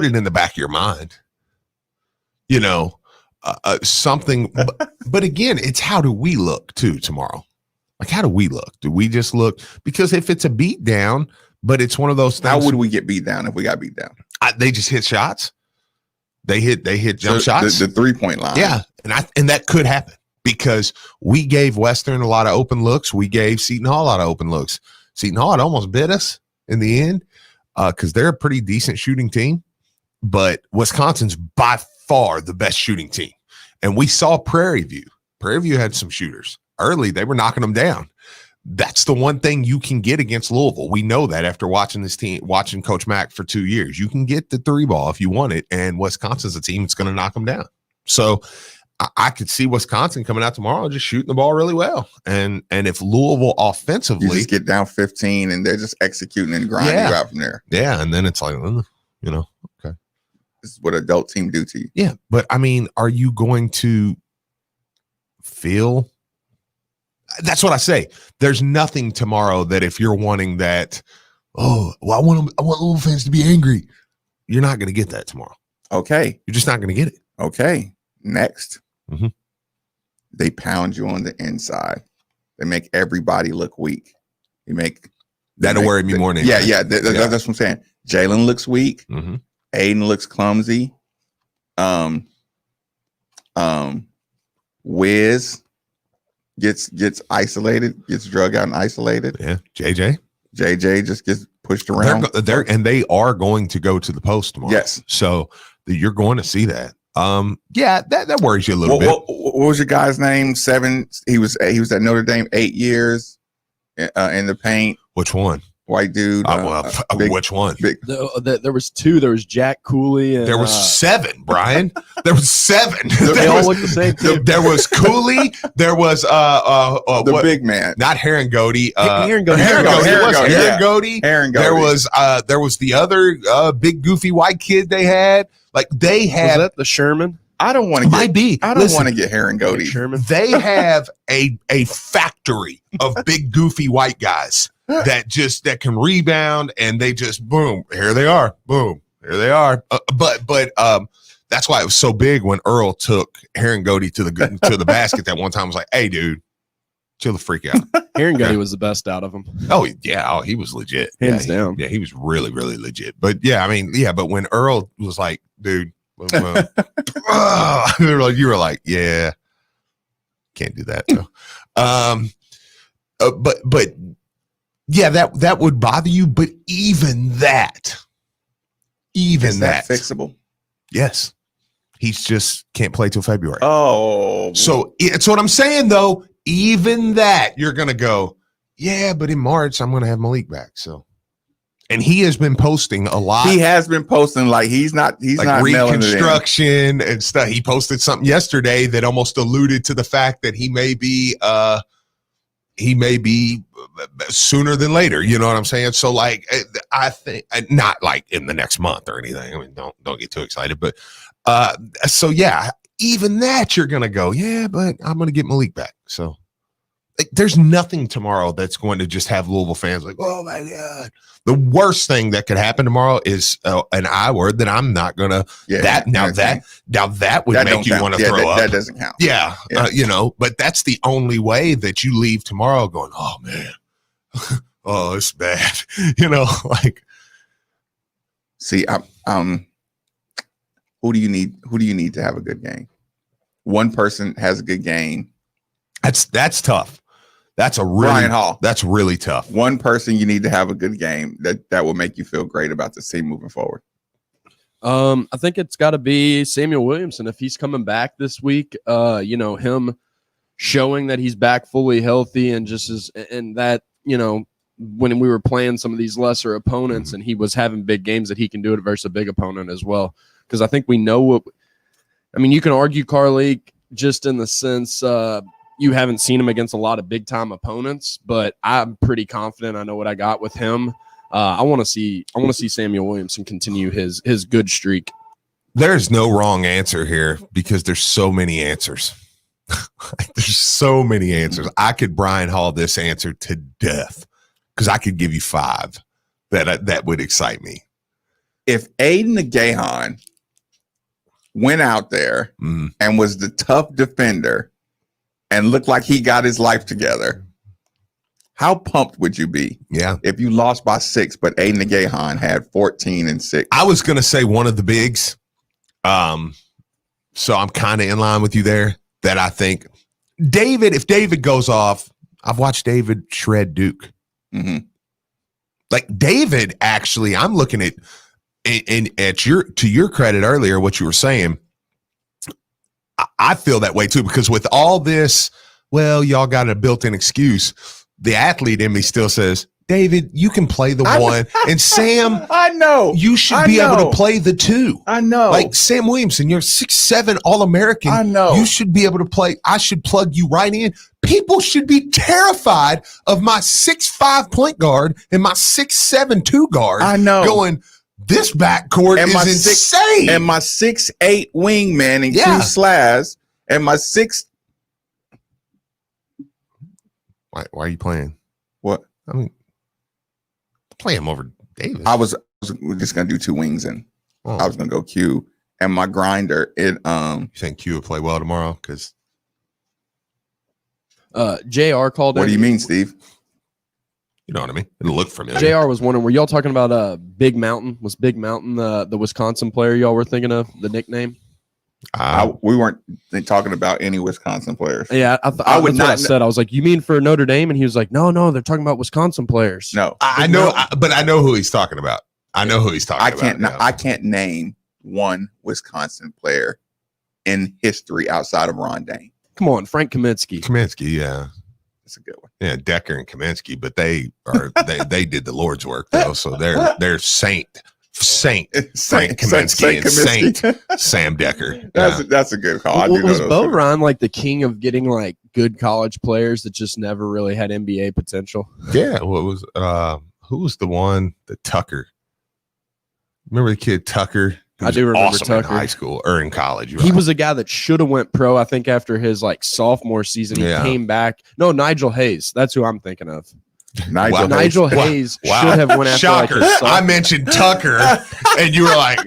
it in the back of your mind. Something, but again, it's how do we look too tomorrow? Like, how do we look? Do we just look? Because if it's a beat down, but it's one of those things. How would we get beat down if we got beat down? They just hit shots. They hit jump shots. The 3-point line. Yeah, and that could happen because we gave Western a lot of open looks. We gave Seton Hall a lot of open looks. Seton Hall had almost bit us in the end because they're a pretty decent shooting team, but Wisconsin's by far the best shooting team. And we saw Prairie View. Prairie View had some shooters early. They were knocking them down. That's the one thing you can get against Louisville. We know that after watching this team, watching Coach Mack for 2 years, you can get the 3-ball if you want it. And Wisconsin's a team that's going to knock them down. So I could see Wisconsin coming out tomorrow and just shooting the ball really well. And if Louisville offensively, you just get down 15 and they're just executing and grinding you out from there. Yeah. And then it's like, okay. This is what adult team do to you. Yeah. But I mean, are you going to feel? That's what I say. There's nothing tomorrow that if you're wanting that, I want Louisville fans to be angry. You're not going to get that tomorrow. Okay. You're just not going to get it. Okay. Next. Mm-hmm. They pound you on the inside. They make everybody look weak. That'll worry me more than anything. Yeah. That's what I'm saying. Jalen looks weak. Mm-hmm. Aiden looks clumsy. Wiz gets isolated, gets drug out and isolated. Yeah. JJ just gets pushed around. They are going to go to the post tomorrow. Yes. So you're going to see that. That worries you a little bit. What was your guy's name? 7. He was at Notre Dame 8 years in the paint. Which one? White dude. Which one? There was 2. There was Jack Cooley. And, there was 7, Brian. There was 7. They all look the same. There was Cooley. There was the big man, not Herringody. Herringody. There was the other big goofy white kid they had. Like they had. Was that the Sherman? I don't want to. Might be. I don't want to get Herringody. Sherman. They have a factory of big goofy white guys that can rebound, and they just boom, here they are, boom, here they are. But that's why it was so big when Earl took Herringody to the basket that one time. Was like, hey, dude, chill the freak out. Herringody was the best out of them. Oh yeah, he was legit, hands down. Yeah, he was really really legit. But yeah, I mean, yeah, but when Earl was like, dude, you were like, yeah, can't do that though. But yeah, that would bother you. But even that fixable. Yes, he's just can't play till February. Oh, so it's what I'm saying though. Even that you're gonna go, yeah, but in March I'm gonna have Malik back. So, and he has been posting a lot. He has been posting like he's not reconstruction and stuff. He posted something yesterday that almost alluded to the fact that he may be sooner than later. You know what I'm saying? So like, I think not like in the next month or anything. I mean, don't get too excited, but so yeah, even that you're going to go, yeah, but I'm going to get Malik back. So like, there's nothing tomorrow that's going to just have Louisville fans like, oh my God. The worst thing that could happen tomorrow is an I word that I'm not going to, that would make you want to throw up. That doesn't count. Yeah. But that's the only way that you leave tomorrow going, oh man, oh, it's bad. Like, see, who do you need to have a good game? One person has a good game. That's tough. That's Brian Hall. That's really tough. One person you need to have a good game that will make you feel great about the team moving forward. I think it's got to be Samuel Williamson if he's coming back this week. Him showing that he's back fully healthy and when we were playing some of these lesser opponents and he was having big games that he can do it versus a big opponent as well. Because I think we know you can argue Carly just in the sense you haven't seen him against a lot of big time opponents, but I'm pretty confident I know what I got with him. I want to see Samuel Williamson continue his good streak. There's no wrong answer here because there's so many answers. There's so many answers. I could Brian Hall this answer to death because I could give you 5 that would excite me. If Aiden Nagahan went out there and was the tough defender and looked like he got his life together, how pumped would you be? Yeah. If you lost by 6, but Aiden Nagahan had 14 and 6. I was going to say one of the bigs. So I'm kind of in line with you there that I think if David goes off, I've watched David shred Duke. Mm-hmm. Like David, actually, I'm looking at, to your credit earlier, what you were saying, I feel that way too, because with all this, well, y'all got a built-in excuse. The athlete in me still says, David, you can play the 1. And Sam, I know you should be able to play the 2. I know. Like Sam Williamson, you're 6'7" All-American. I know. You should be able to play. I should plug you right in. People should be terrified of my 6'5" point guard and my 6'7" 2 guard. I know. Going, this backcourt is insane. And my 6'8" wingman and Q Slaz and my 6. Why are you playing? What? I mean, play him over Davis. I was just gonna do 2 wings and I was gonna go Q and my grinder. You think Q would play well tomorrow? Because JR called. What do you mean, Steve? You know what I mean? It'll look familiar. JR was wondering, were y'all talking about Big Mountain? Was Big Mountain the Wisconsin player y'all were thinking of, the nickname? We weren't talking about any Wisconsin players. Yeah, I would not. I said, I was like, you mean for Notre Dame? And he was like, no, they're talking about Wisconsin players. No, I know, but I know who he's talking about. I know who he's talking about. I can't name one Wisconsin player in history outside of Ron Dane. Come on, Frank Kaminsky. Kaminsky, yeah, that's a good one. Yeah, Decker and Kaminsky, but they did the Lord's work though, so they're Saint Frank Kaminsky and Saint Sam Decker. That's a good call. Was Bo Ryan like the king of getting like good college players that just never really had NBA potential? Yeah. What was who was the one that Tucker? Remember the kid Tucker? I do remember awesome Tucker in high school or in college. He was a guy that should have went pro. I think after his like sophomore season, he came back. No, Nigel Hayes. That's who I'm thinking of. Nigel Hayes should have went after. Shocker! Like I mentioned Tucker, and you were like,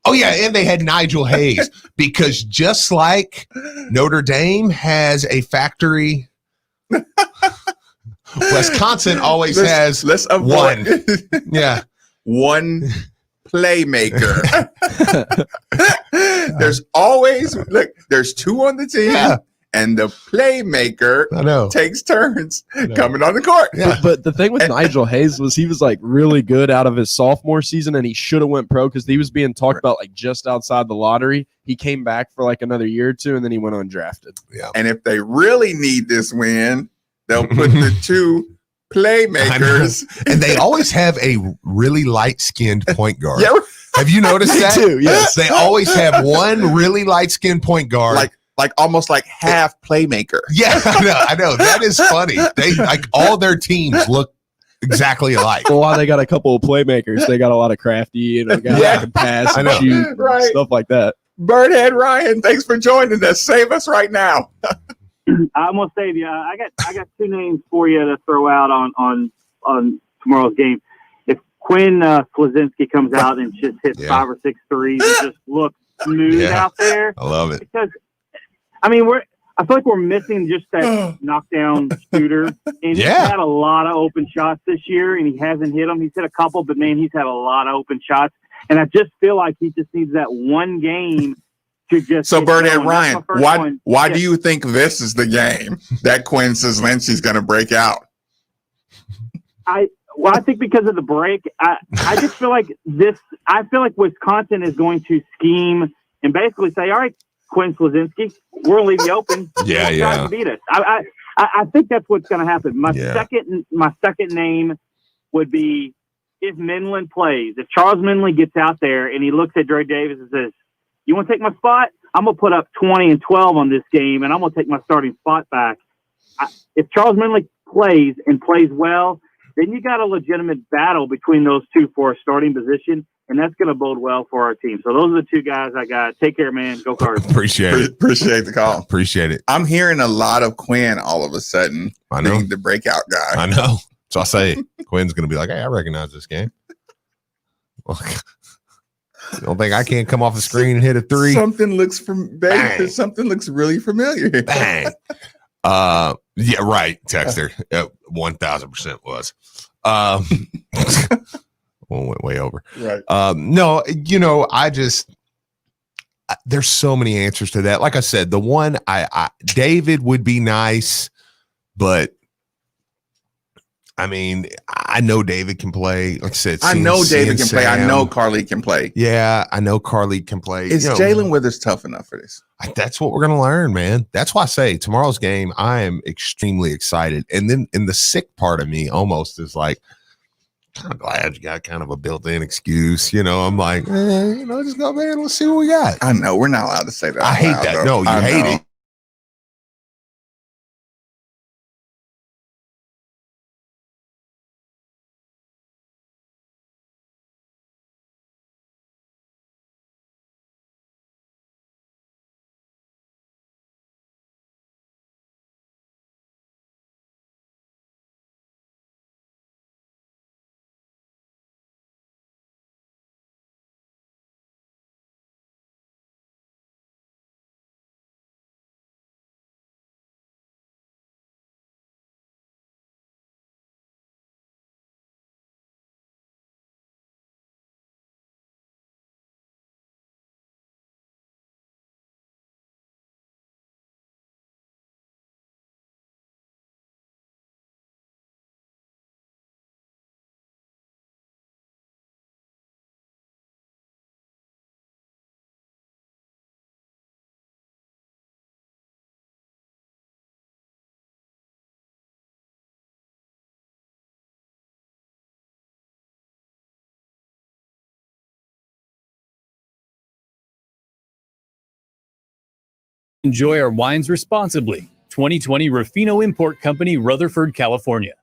"Oh yeah," and they had Nigel Hayes because just like Notre Dame has a factory, Wisconsin always has one. Yeah, one playmaker. There's always there's 2 on the team. Yeah. And the playmaker takes turns coming on the court. Yeah. But the thing with Nigel Hayes was he was like really good out of his sophomore season, and he should have went pro because he was being talked about like just outside the lottery. He came back for like another year or 2, and then he went undrafted. Yeah. And if they really need this win, they'll put the 2 playmakers. And they always have a really light-skinned point guard. Yeah. Have you noticed that? Too, yes. They always have one really light-skinned point guard. Like almost like half playmaker. Yeah, I know. That is funny. They like all their teams look exactly alike. Well, while they got a couple of playmakers, they got a lot of crafty, guys that can pass and shoot, and stuff like that. Birdhead Ryan, thanks for joining us. Save us right now. I'm gonna save you. I got 2 names for you to throw out on tomorrow's game. If Quinn Slazinski comes out and just hits 5 or 6 threes and just looks smooth out there, I love it. Because I mean, I feel like we're missing just that knockdown shooter. And he's had a lot of open shots this year, and he hasn't hit them. He's hit a couple, but man, he's had a lot of open shots. And I just feel like he just needs that one game to just. So, Birdhead Ryan, why do you think this is the game that Quinn Slazinski's going to break out? I think because of the break, I just feel like I feel like Wisconsin is going to scheme and basically say, all right, Quinn Slazinski, we're gonna leave you open. Yeah. To beat us. I think that's what's gonna happen. My second name would be if Minlin plays. If Charles Minlin gets out there and he looks at Dre Davis and says, "You want to take my spot? I'm gonna put up 20 and 12 on this game, and I'm gonna take my starting spot back." If Charles Minlin plays and plays well, then you got a legitimate battle between those two for a starting position, and that's going to bode well for our team. So those are the two guys I got. Take care, man. Go Cards. Appreciate it. Appreciate the call. Appreciate it. I'm hearing a lot of Quinn all of a sudden. I know. Being the breakout guy. I know. So I say Quinn's going to be like, hey, I recognize this game. Well, you don't think I can't come off the screen and hit a three? Something looks something looks really familiar. Bang. Yeah, right. Texter. 1000% was. Went way over. Right. No, there's so many answers to that. Like I said, the one David would be nice, but I mean, I know David can play. Like I said, I know David can play. I know Carly can play. Yeah, I know Carly can play. Is Jalen Withers tough enough for this? That's what we're going to learn, man. That's why I say tomorrow's game, I am extremely excited. And then in the sick part of me almost is like, kind of glad you got kind of a built-in excuse. I'm like, just go, man, let's see what we got. I know. We're not allowed to say that. I hate that. No, you hate it. Enjoy our wines responsibly. 2020 Ruffino Import Company, Rutherford, California.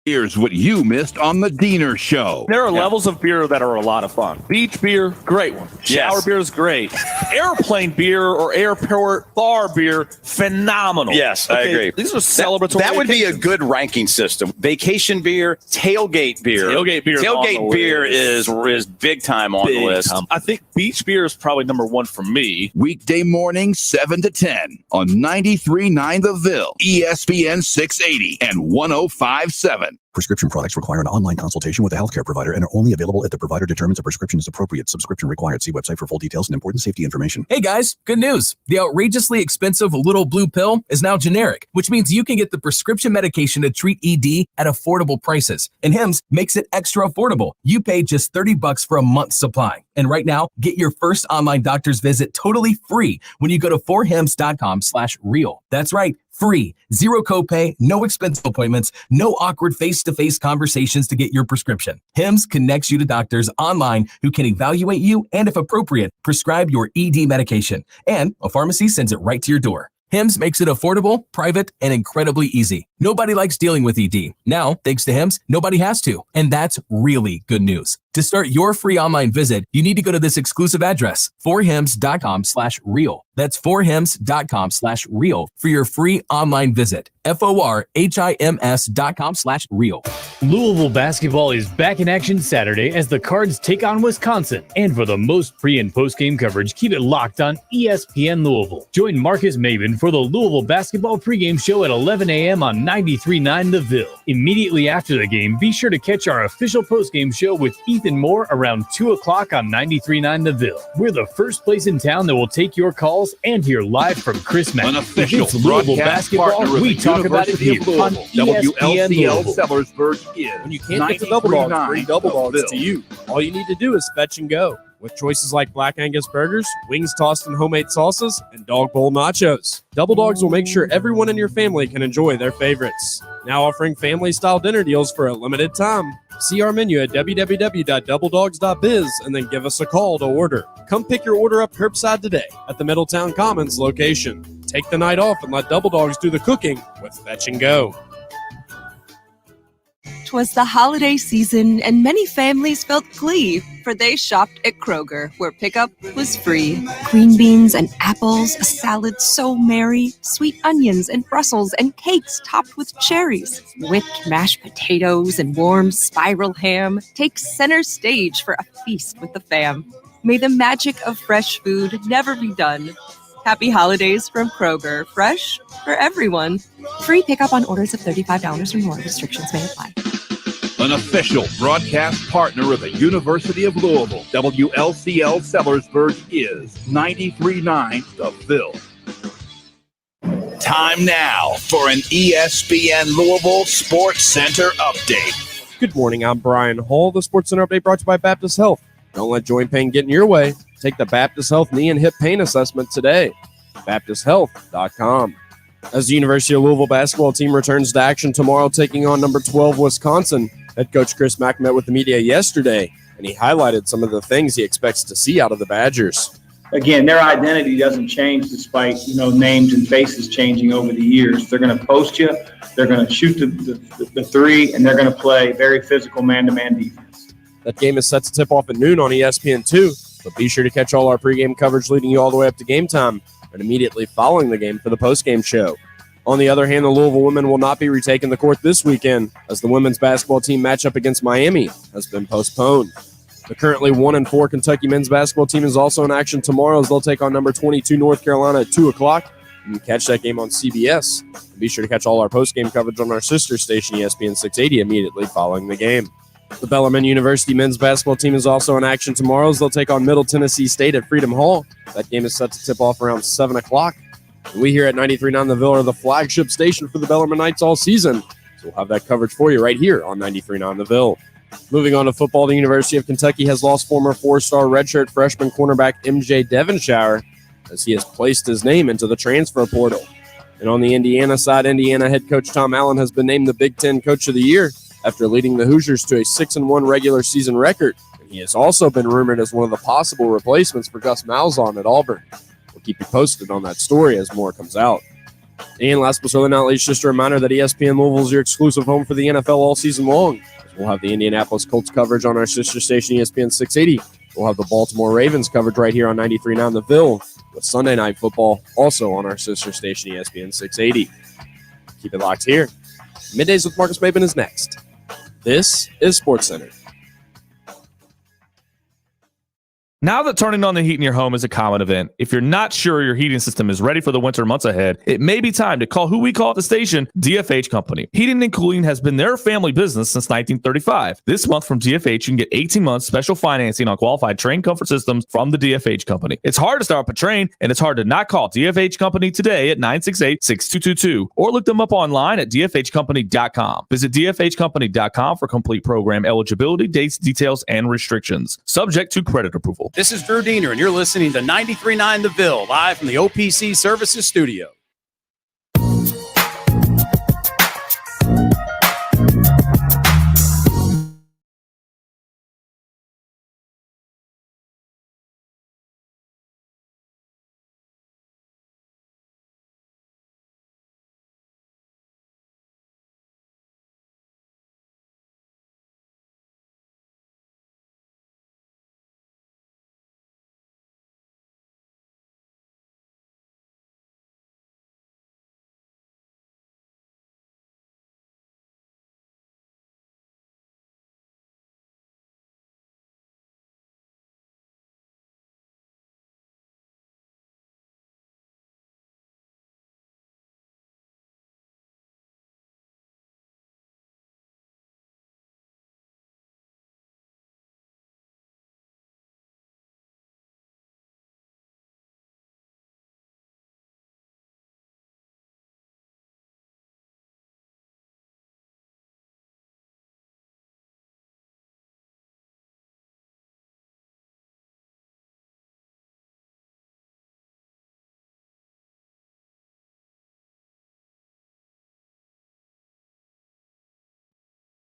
Here's what you missed on the Diener Show. There are levels of beer that are a lot of fun. Beach beer, great one. Shower beer is great. Airplane beer or airport bar beer, phenomenal. Yes, I agree. These are celebratory. That would be a good ranking system. Vacation beer, tailgate beer. Tailgate beer is big time on the list. I think beach beer is probably number one for me. Weekday morning, 7 to 10 on 93.9 The Ville, ESPN 680 and 105.7. Prescription products require an online consultation with a healthcare provider and are only available if the provider determines a prescription is appropriate. Subscription required. See website for full details and important safety information. Hey guys, good news. The outrageously expensive little blue pill is now generic, which means you can get the prescription medication to treat ED at affordable prices. And Hims makes it extra affordable. You pay just $30 for a month's supply. And right now, get your first online doctor's visit totally free when you go to forhims.com/real. That's right. Free, zero copay, no expensive appointments, no awkward face-to-face conversations to get your prescription. Hims connects you to doctors online who can evaluate you and, if appropriate, prescribe your ED medication. And a pharmacy sends it right to your door. Hims makes it affordable, private, and incredibly easy. Nobody likes dealing with ED. Now, thanks to Hims, nobody has to. And that's really good news. To start your free online visit, you need to go to this exclusive address, forhims.com/real. That's forhims.com/real for your free online visit. forhims.com/real. Louisville basketball is back in action Saturday as the Cards take on Wisconsin. And for the most pre- and post-game coverage, keep it locked on ESPN Louisville. Join Marcus Maben for the Louisville basketball pregame show at 11 a.m. on 93.9 The Ville. Immediately after the game, be sure to catch our official postgame show with Ethan Moore around 2 o'clock on 93.9 The Ville. We're the first place in town that will take your calls and hear live from Chris Mack. Unofficial If it's Louisville broadcast basketball, partner of we the talk about it University here of on Louisville. ESPN WLCL Louisville. Sellersburg is When you can't get to Double Dogs, bring Double Dogs to you. All you need to do is fetch and go. With choices like Black Angus burgers, wings tossed in homemade sauces, and dog bowl nachos. Double Dogs will make sure everyone in your family can enjoy their favorites. Now offering family-style dinner deals for a limited time. See our menu at www.doubledogs.biz and then give us a call to order. Come pick your order up curbside today at the Middletown Commons location. Take the night off and let Double Dogs do the cooking with Fetch and Go. 'Twas the holiday season, and many families felt glee, for they shopped at Kroger, where pickup was free. Green beans and apples, a salad so merry, sweet onions and Brussels, and cakes topped with cherries. Whipped mashed potatoes and warm spiral ham take center stage for a feast with the fam. May the magic of fresh food never be done. Happy holidays from Kroger, fresh for everyone. Free pickup on orders of $35 or more. Restrictions may apply. An official broadcast partner of the University of Louisville, WLCL Sellersburg is 93.9 The Ville. Time now for an ESPN Louisville Sports Center update. Good morning, I'm Brian Hull. The Sports Center update brought to you by Baptist Health. Don't let joint pain get in your way. Take the Baptist Health knee and hip pain assessment today. BaptistHealth.com. As the University of Louisville basketball team returns to action tomorrow, taking on number 12 Wisconsin, head coach Chris Mack met with the media yesterday, and he highlighted some of the things he expects to see out of the Badgers. Again, their identity doesn't change despite, names and faces changing over the years. They're going to post you, they're going to shoot the three, and they're going to play very physical man-to-man defense. That game is set to tip off at noon on ESPN2, but be sure to catch all our pregame coverage leading you all the way up to game time and immediately following the game for the postgame show. On the other hand, the Louisville women will not be retaking the court this weekend as the women's basketball team matchup against Miami has been postponed. The currently 1-4 Kentucky men's basketball team is also in action tomorrow as they'll take on number 22 North Carolina at 2 o'clock. You can catch that game on CBS. And be sure to catch all our postgame coverage on our sister station, ESPN 680, immediately following the game. The Bellarmine University men's basketball team is also in action tomorrow as they'll take on Middle Tennessee State at Freedom Hall. That game is set to tip off around 7 o'clock. And we here at 93.9 The Ville are the flagship station for the Bellarmine Knights all season. So we'll have that coverage for you right here on 93.9 The Ville. Moving on to football, the University of Kentucky has lost former four-star redshirt freshman cornerback MJ Devonshire as he has placed his name into the transfer portal. And on the Indiana side, Indiana head coach Tom Allen has been named the Big Ten Coach of the Year after leading the Hoosiers to a 6-1 regular season record. And he has also been rumored as one of the possible replacements for Gus Malzahn at Auburn. We'll keep you posted on that story as more comes out. And last but certainly not least, just a reminder that ESPN Louisville is your exclusive home for the NFL all season long. We'll have the Indianapolis Colts coverage on our sister station, ESPN 680. We'll have the Baltimore Ravens coverage right here on 93.9 The Ville, with Sunday Night Football also on our sister station, ESPN 680. Keep it locked here. Middays with Marcus Maben is next. This is Sports Center. Now that turning on the heat in your home is a common event, if you're not sure your heating system is ready for the winter months ahead, it may be time to call who we call at the station, DFH Company. Heating and cooling has been their family business since 1935. This month from DFH, you can get 18 months special financing on qualified Trane comfort systems from the DFH Company. It's hard to start up a Trane, and it's hard to not call DFH Company today at 968-6222, or look them up online at dfhcompany.com. Visit dfhcompany.com for complete program eligibility, dates, details, and restrictions. Subject to credit approval. This is Drew Diener, and you're listening to 93.9 The Ville, live from the OPC Services Studio.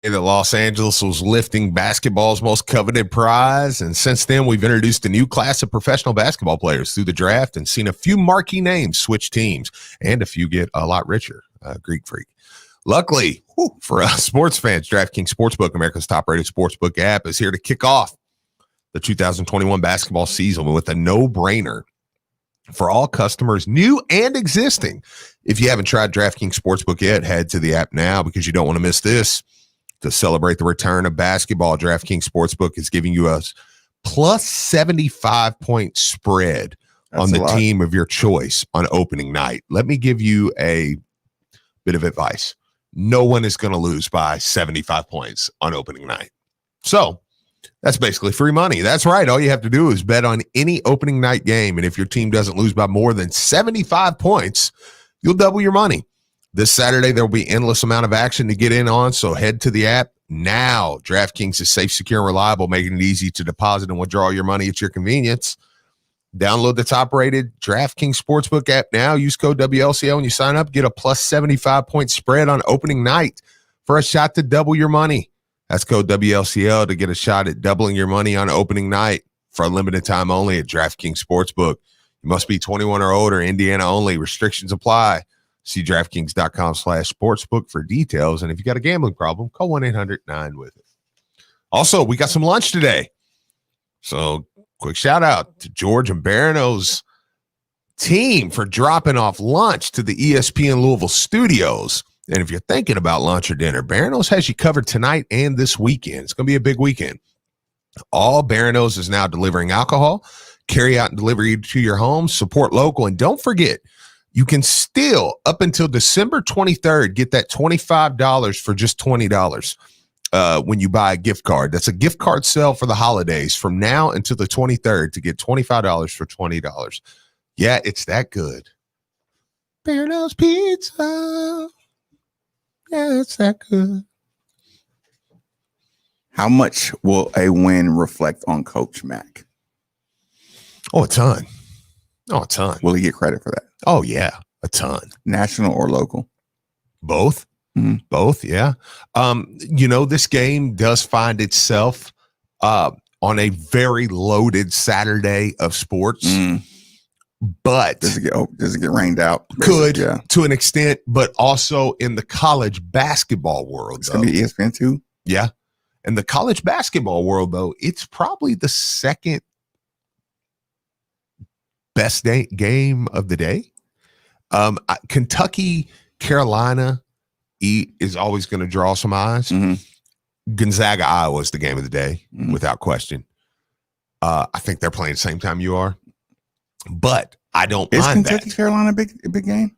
That Los Angeles was lifting basketball's most coveted prize, and since then we've introduced a new class of professional basketball players through the draft and seen a few marquee names switch teams and a few get a lot richer. Greek Freak. Luckily for us sports fans, DraftKings Sportsbook, America's top-rated sportsbook app, is here to kick off the 2021 basketball season with a no-brainer for all customers, new and existing. If you haven't tried DraftKings Sportsbook yet, head to the app now because you don't want to miss this. To celebrate the return of basketball, DraftKings Sportsbook is giving you a plus 75-point spread on the team of your choice on opening night. Let me give you a bit of advice. No one is going to lose by 75 points on opening night. So that's basically free money. That's right. All you have to do is bet on any opening night game. And if your team doesn't lose by more than 75 points, you'll double your money. This Saturday, there will be endless amount of action to get in on, so head to the app now. DraftKings is safe, secure, and reliable, making it easy to deposit and withdraw your money at your convenience. Download the top-rated DraftKings Sportsbook app now. Use code WLCL when you sign up. Get a plus 75-point spread on opening night for a shot to double your money. That's code WLCL to get a shot at doubling your money on opening night for a limited time only at DraftKings Sportsbook. You must be 21 or older, Indiana only. Restrictions apply. See DraftKings.com/sportsbook for details. And if you got a gambling problem, call 1-800-9-WITH-IT. Also, we got some lunch today. So quick shout out to George and Barano's team for dropping off lunch to the ESPN Louisville studios. And if you're thinking about lunch or dinner, Barano's has you covered tonight and this weekend. It's going to be a big weekend. All Barano's is now delivering alcohol, carry out and delivery to your home, support local. And don't forget, you can still, up until December 23rd, get that $25 for just $20 when you buy a gift card. That's a gift card sale for the holidays from now until the 23rd to get $25 for $20. Yeah, it's that good. Barano's Pizza. Yeah, it's that good. How much will a win reflect on Coach Mack? Oh, a ton. Oh, a ton. Will he get credit for that? Oh, yeah, a ton. National or local? Both. Mm-hmm. Both, yeah. This game does find itself on a very loaded Saturday of sports. But does it get rained out? Could, yeah, to an extent, but also in the college basketball world. It's going to be ESPN too? Yeah. In the college basketball world, though, it's probably the second best game of the day. Kentucky, Carolina is always going to draw some eyes. Mm-hmm. Gonzaga, Iowa is the game of the day, without question. I think they're playing the same time you are. But I don't mind Kentucky, that. Carolina a big game?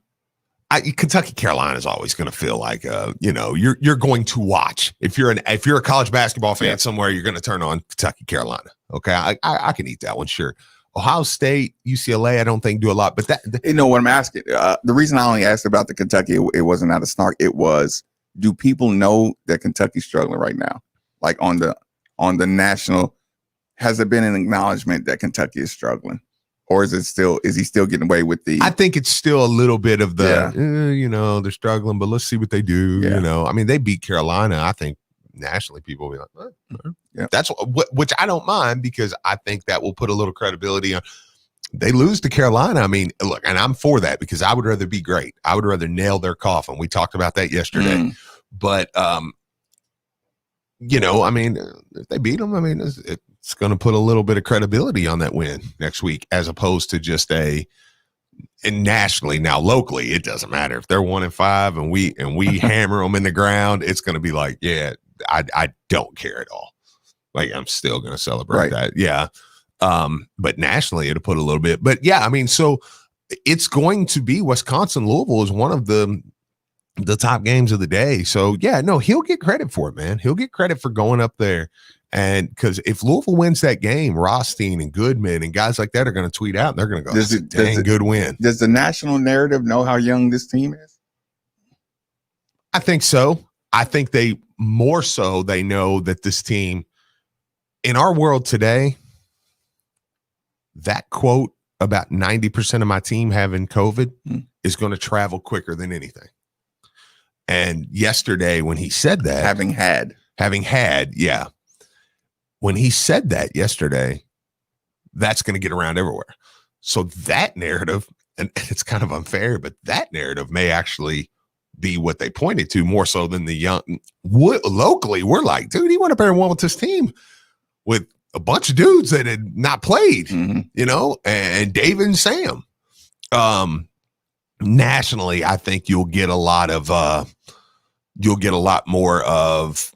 Kentucky, Carolina is always going to feel like you're going to watch. If you're a college basketball fan somewhere, you're going to turn on Kentucky, Carolina. Okay, I can eat that one, sure. Ohio State, UCLA, I don't think do a lot, but what I'm asking. The reason I only asked about the Kentucky, it wasn't out of snark. It was, do people know that Kentucky's struggling right now? Like on the national, has there been an acknowledgement that Kentucky is struggling? Or is he still getting away with the? I think it's still a little bit of the, they're struggling, but let's see what they do. Yeah. I mean, they beat Carolina. I think nationally people will be like, yeah, that's which I don't mind because I think that will put a little credibility on. They lose to Carolina. I mean, look, and I'm for that because I would rather be great. I would rather nail their coffin. We talked about that yesterday, but I mean, if they beat them, I mean, it's going to put a little bit of credibility on that win next week, as opposed to just and nationally. Now, locally, it doesn't matter if they're 1-5 and we hammer them in the ground. It's going to be like, yeah, I don't care at all. Like, I'm still going to celebrate that. Yeah. But nationally, it'll put a little bit. But yeah, I mean, so it's going to be Wisconsin Louisville is one of the top games of the day. So yeah, no, he'll get credit for it, man. He'll get credit for going up there. And because if Louisville wins that game, Rothstein and Goodman and guys like that are going to tweet out and they're going to go, good win. Does the national narrative know how young this team is? I think so. I think they know that this team in our world today, that quote about 90% of my team having COVID is going to travel quicker than anything. And yesterday when he said that, having had, yeah. When he said that yesterday, that's going to get around everywhere. So that narrative, and it's kind of unfair, but that narrative may actually be what they pointed to more so than the young. Locally, we're like, dude, he went up there and won with this team with a bunch of dudes that had not played, you know, and David and Sam. Nationally, I think you'll get a lot more of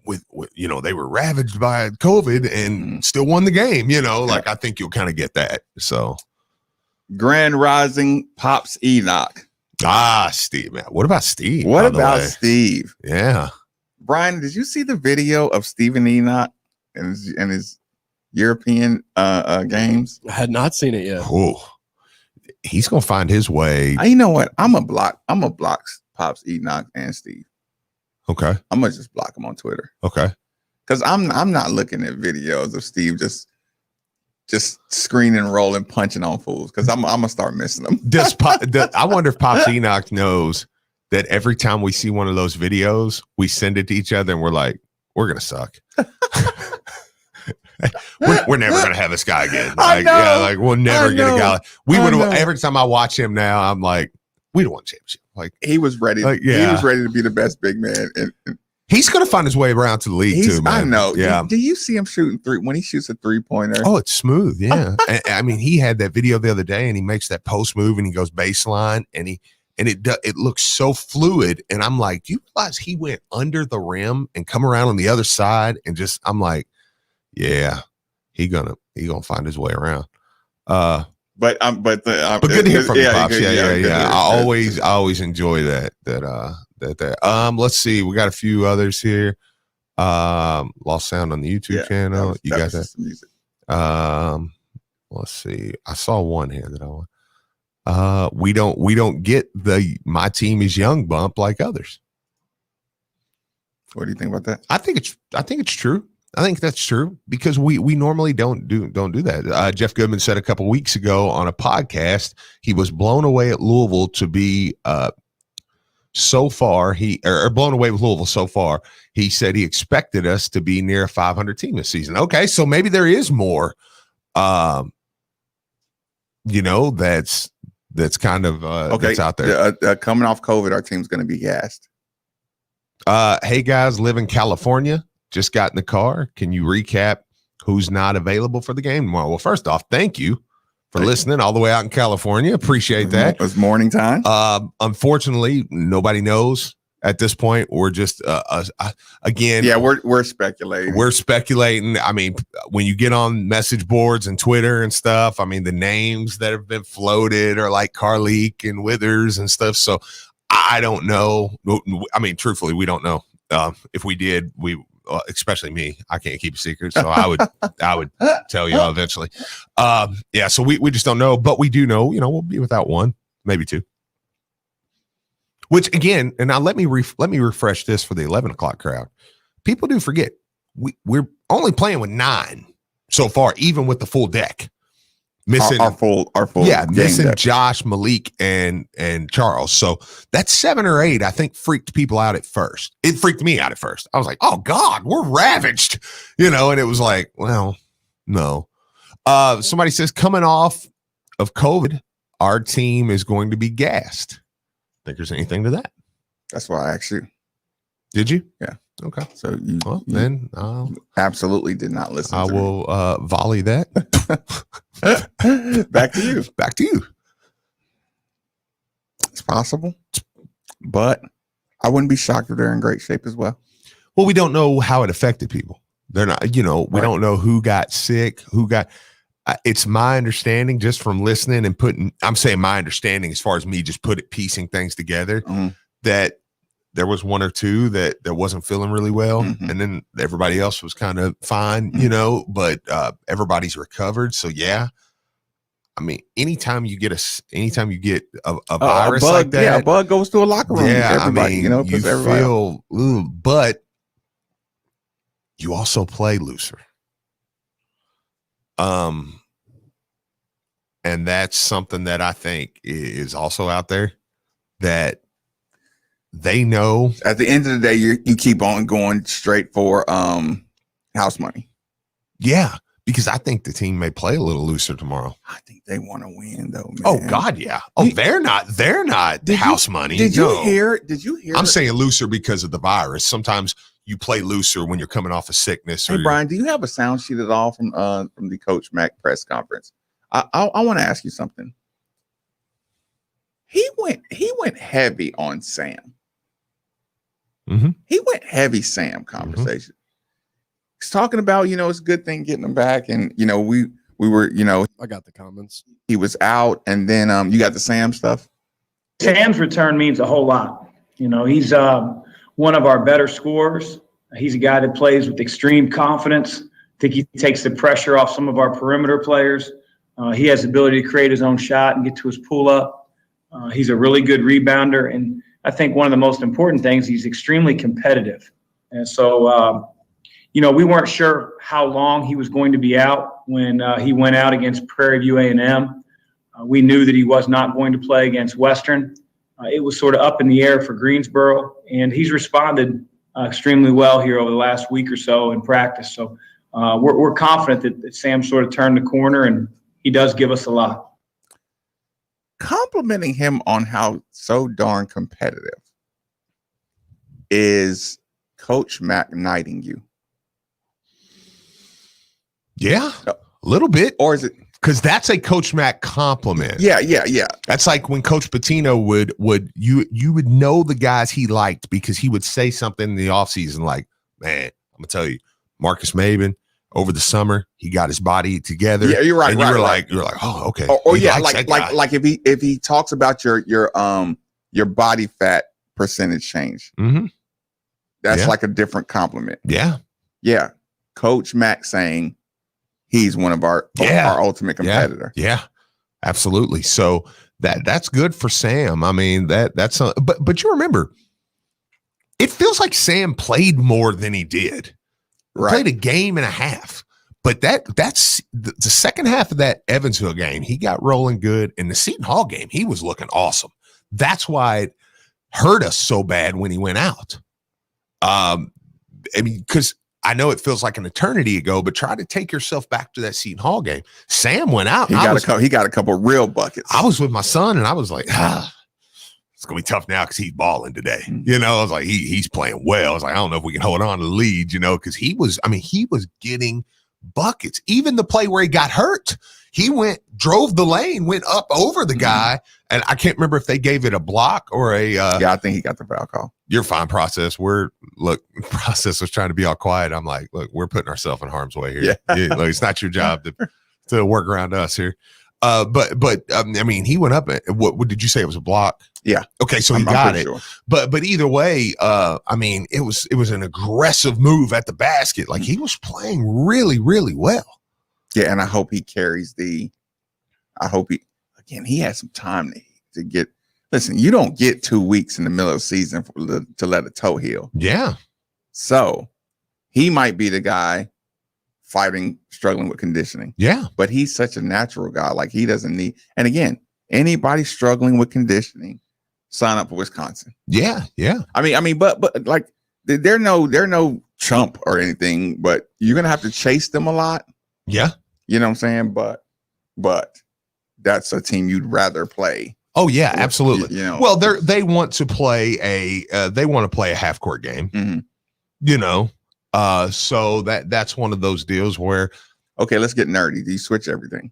with you know, they were ravaged by COVID and still won the game, you know, like I think you'll kind of get that. So Grand Rising Pops Enoch. Steve, man. What about Steve? What about Steve? Yeah. Brian, did you see the video of Steven Enoch and his European games? I had not seen it yet. Oh, he's gonna find his way. You know what? I'm a block Pops Enoch and Steve. Okay. I'm gonna just block him on Twitter. Okay. Because I'm not looking at videos of Steve just screening, rolling, punching on fools. Because I'm gonna start missing them. I wonder if Pops Enoch knows that every time we see one of those videos, we send it to each other and we're like, we're gonna suck. we're never gonna have this guy again. Like, yeah, like we'll never get a guy. We would have every time I watch him now, I'm like, we don't want a championship. Like he was ready. Like, He was ready to be the best big man. And he's gonna find his way around to the league too, man. I know. Yeah. Do you see him shooting when he shoots a 3-pointer? Oh, it's smooth. Yeah. And, I mean, he had that video the other day and he makes that post move and he goes baseline and it looks so fluid. And I'm like, do you realize he went under the rim and come around on the other side and just, I'm like, yeah, he gonna find his way around. But good to hear from you, Pops. Yeah. I Good. always enjoy that. Let's see. We got a few others here. Lost sound on the YouTube channel. You got that? Music. Let's see. I saw one here that I want. We don't get the my team is young bump like others. What do you think about that? I think it's true. I think that's true because we normally don't do that. Jeff Goodman said a couple weeks ago on a podcast he was blown away at Louisville to be so far blown away with Louisville so far. He said he expected us to be near a 500 team this season. Okay, so maybe there is more. You know, that's kind of that's out there. Coming off COVID, our team's going to be gassed. Hey guys, live in California. Just got in the car. Can you recap who's not available for the game tomorrow? Well, first off, thank you for listening all the way out in California. Appreciate that. It's morning time. Unfortunately, nobody knows at this point. We're just again. Yeah, we're speculating. We're speculating. I mean, when you get on message boards and Twitter and stuff, I mean, the names that have been floated are like Carleek and Withers and stuff. So I don't know. I mean, truthfully, we don't know. If we did, especially me, I can't keep a secret, so I would tell you eventually. Yeah, so we just don't know, but we do know, you know, we'll be without one, maybe two. Which again, and now let me refresh this for the 11 o'clock crowd. People do forget we're only playing with 9 so far, even with the full deck. Missing our full missing deck. Josh, Malik, and Charles. So that's 7 or 8. I think freaked people out at first. It freaked me out at first. I was like, "Oh God, we're ravaged," you know. And it was like, well, no. Somebody says coming off of COVID, our team is going to be gassed. Think there's anything to that? That's why I asked you. Did you? Yeah. Okay. So then absolutely did not listen. I will volley that. Back to you. Back to you. It's possible, but I wouldn't be shocked if they're in great shape as well. Well, we don't know how it affected people. They're not, you know, we don't know who got sick, who got. It's my understanding just from listening and I'm saying my understanding as far as me just piecing things together that there was 1 or 2 that wasn't feeling really well. And then everybody else was kind of fine, you know, but everybody's recovered. So yeah, I mean, anytime you get a virus bug, like that, yeah, a bug goes to a locker room. Yeah, everybody, I mean, you know, you feel, but you also play looser. And that's something that I think is also out there that they know. At the end of the day, you keep on going straight for house money. Yeah, because I think the team may play a little looser tomorrow. I think they want to win, though, man. Oh God, yeah. Oh, they're not house money. Did you hear? I'm saying looser because of the virus. Sometimes you play looser when you're coming off a sickness. Hey, Brian, do you have a sound sheet at all from the Coach Mack press conference? I want to ask you something. He went heavy on Sam. Mm-hmm. He went heavy Sam conversation. He's talking about, it's a good thing getting him back. And, we were, I got the comments. He was out. And then you got the Sam stuff. Sam's return means a whole lot. He's one of our better scorers. He's a guy that plays with extreme confidence. I think he takes the pressure off some of our perimeter players. He has the ability to create his own shot and get to his pull-up. He's a really good rebounder. And I think one of the most important things, he's extremely competitive. And so, we weren't sure how long he was going to be out when he went out against Prairie View A&M. We knew that he was not going to play against Western. It was sort of up in the air for Greensboro, and he's responded extremely well here over the last week or so in practice. So we're confident that Sam sort of turned the corner, and he does give us a lot. Complimenting him on how so darn competitive is Coach Mack knighting you. Yeah, a little bit. Or is it because that's a Coach Mack compliment? Yeah. That's like when Coach Pitino would you would know the guys he liked because he would say something in the offseason like, man, I'm gonna tell you, Marcus Maben over the summer, he got his body together. Yeah, you're right. And you're like, oh, okay. Or yeah, like if he talks about your body fat percentage change, that's like a different compliment. Yeah. Coach Mack saying he's one of our ultimate competitor. Yeah, absolutely. So that's good for Sam. I mean, but you remember, it feels like Sam played more than he did. Right. Played a game and a half. But that's the second half of that Evansville game, he got rolling good. In the Seton Hall game, he was looking awesome. That's why it hurt us so bad when he went out. Because I know it feels like an eternity ago, but try to take yourself back to that Seton Hall game. Sam went out. He got a couple real buckets. I was with my son, and I was like, it's gonna be tough now because he's balling today. I was like, he's playing well. I was like, I don't know if we can hold on to the lead, because he was getting buckets. Even the play where he got hurt, he drove the lane, went up over the guy, and I can't remember if they gave it a block or a. I think he got the foul call. You're fine, Process. Process was trying to be all quiet. I'm like, look, we're putting ourselves in harm's way here. It's not your job to work around us here. But he went up. What did you say? It was a block. Yeah. Okay, so he got it. Sure. But either way, it was an aggressive move at the basket. Like he was playing really, really well. Yeah, and I hope he carries he has some time to get. Listen, you don't get 2 weeks in the middle of the season to let a toe heal. Yeah. So he might be the guy struggling with conditioning. Yeah. But he's such a natural guy. Like he doesn't need, and again, anybody struggling with conditioning, sign up for Wisconsin. Yeah. But like they're no chump or anything, but you're gonna have to chase them a lot. Yeah. You know what I'm saying? But that's a team you'd rather play. Oh yeah, absolutely. Well, they want to play a half court game. So that's one of those deals where, okay, let's get nerdy. Do you switch everything?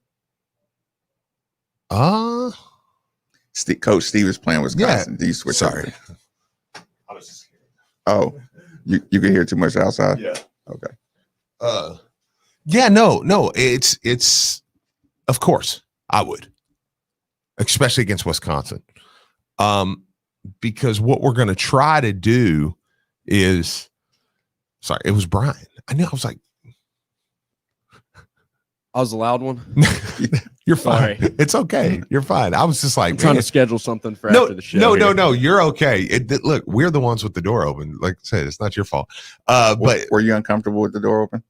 Coach Steve is playing Wisconsin. Yeah. Do you switch? Sorry. Oh, you can hear too much outside. Yeah. Okay. No. It's of course I would, especially against Wisconsin, because what we're going to try to do is. Sorry, it was Brian. I knew. I was like, I was the loud one. You're fine. Sorry. It's okay. You're fine. I was just like, I'm trying to schedule something for after the show. No. You're okay. Look, we're the ones with the door open. Like I said, it's not your fault. But were you uncomfortable with the door open?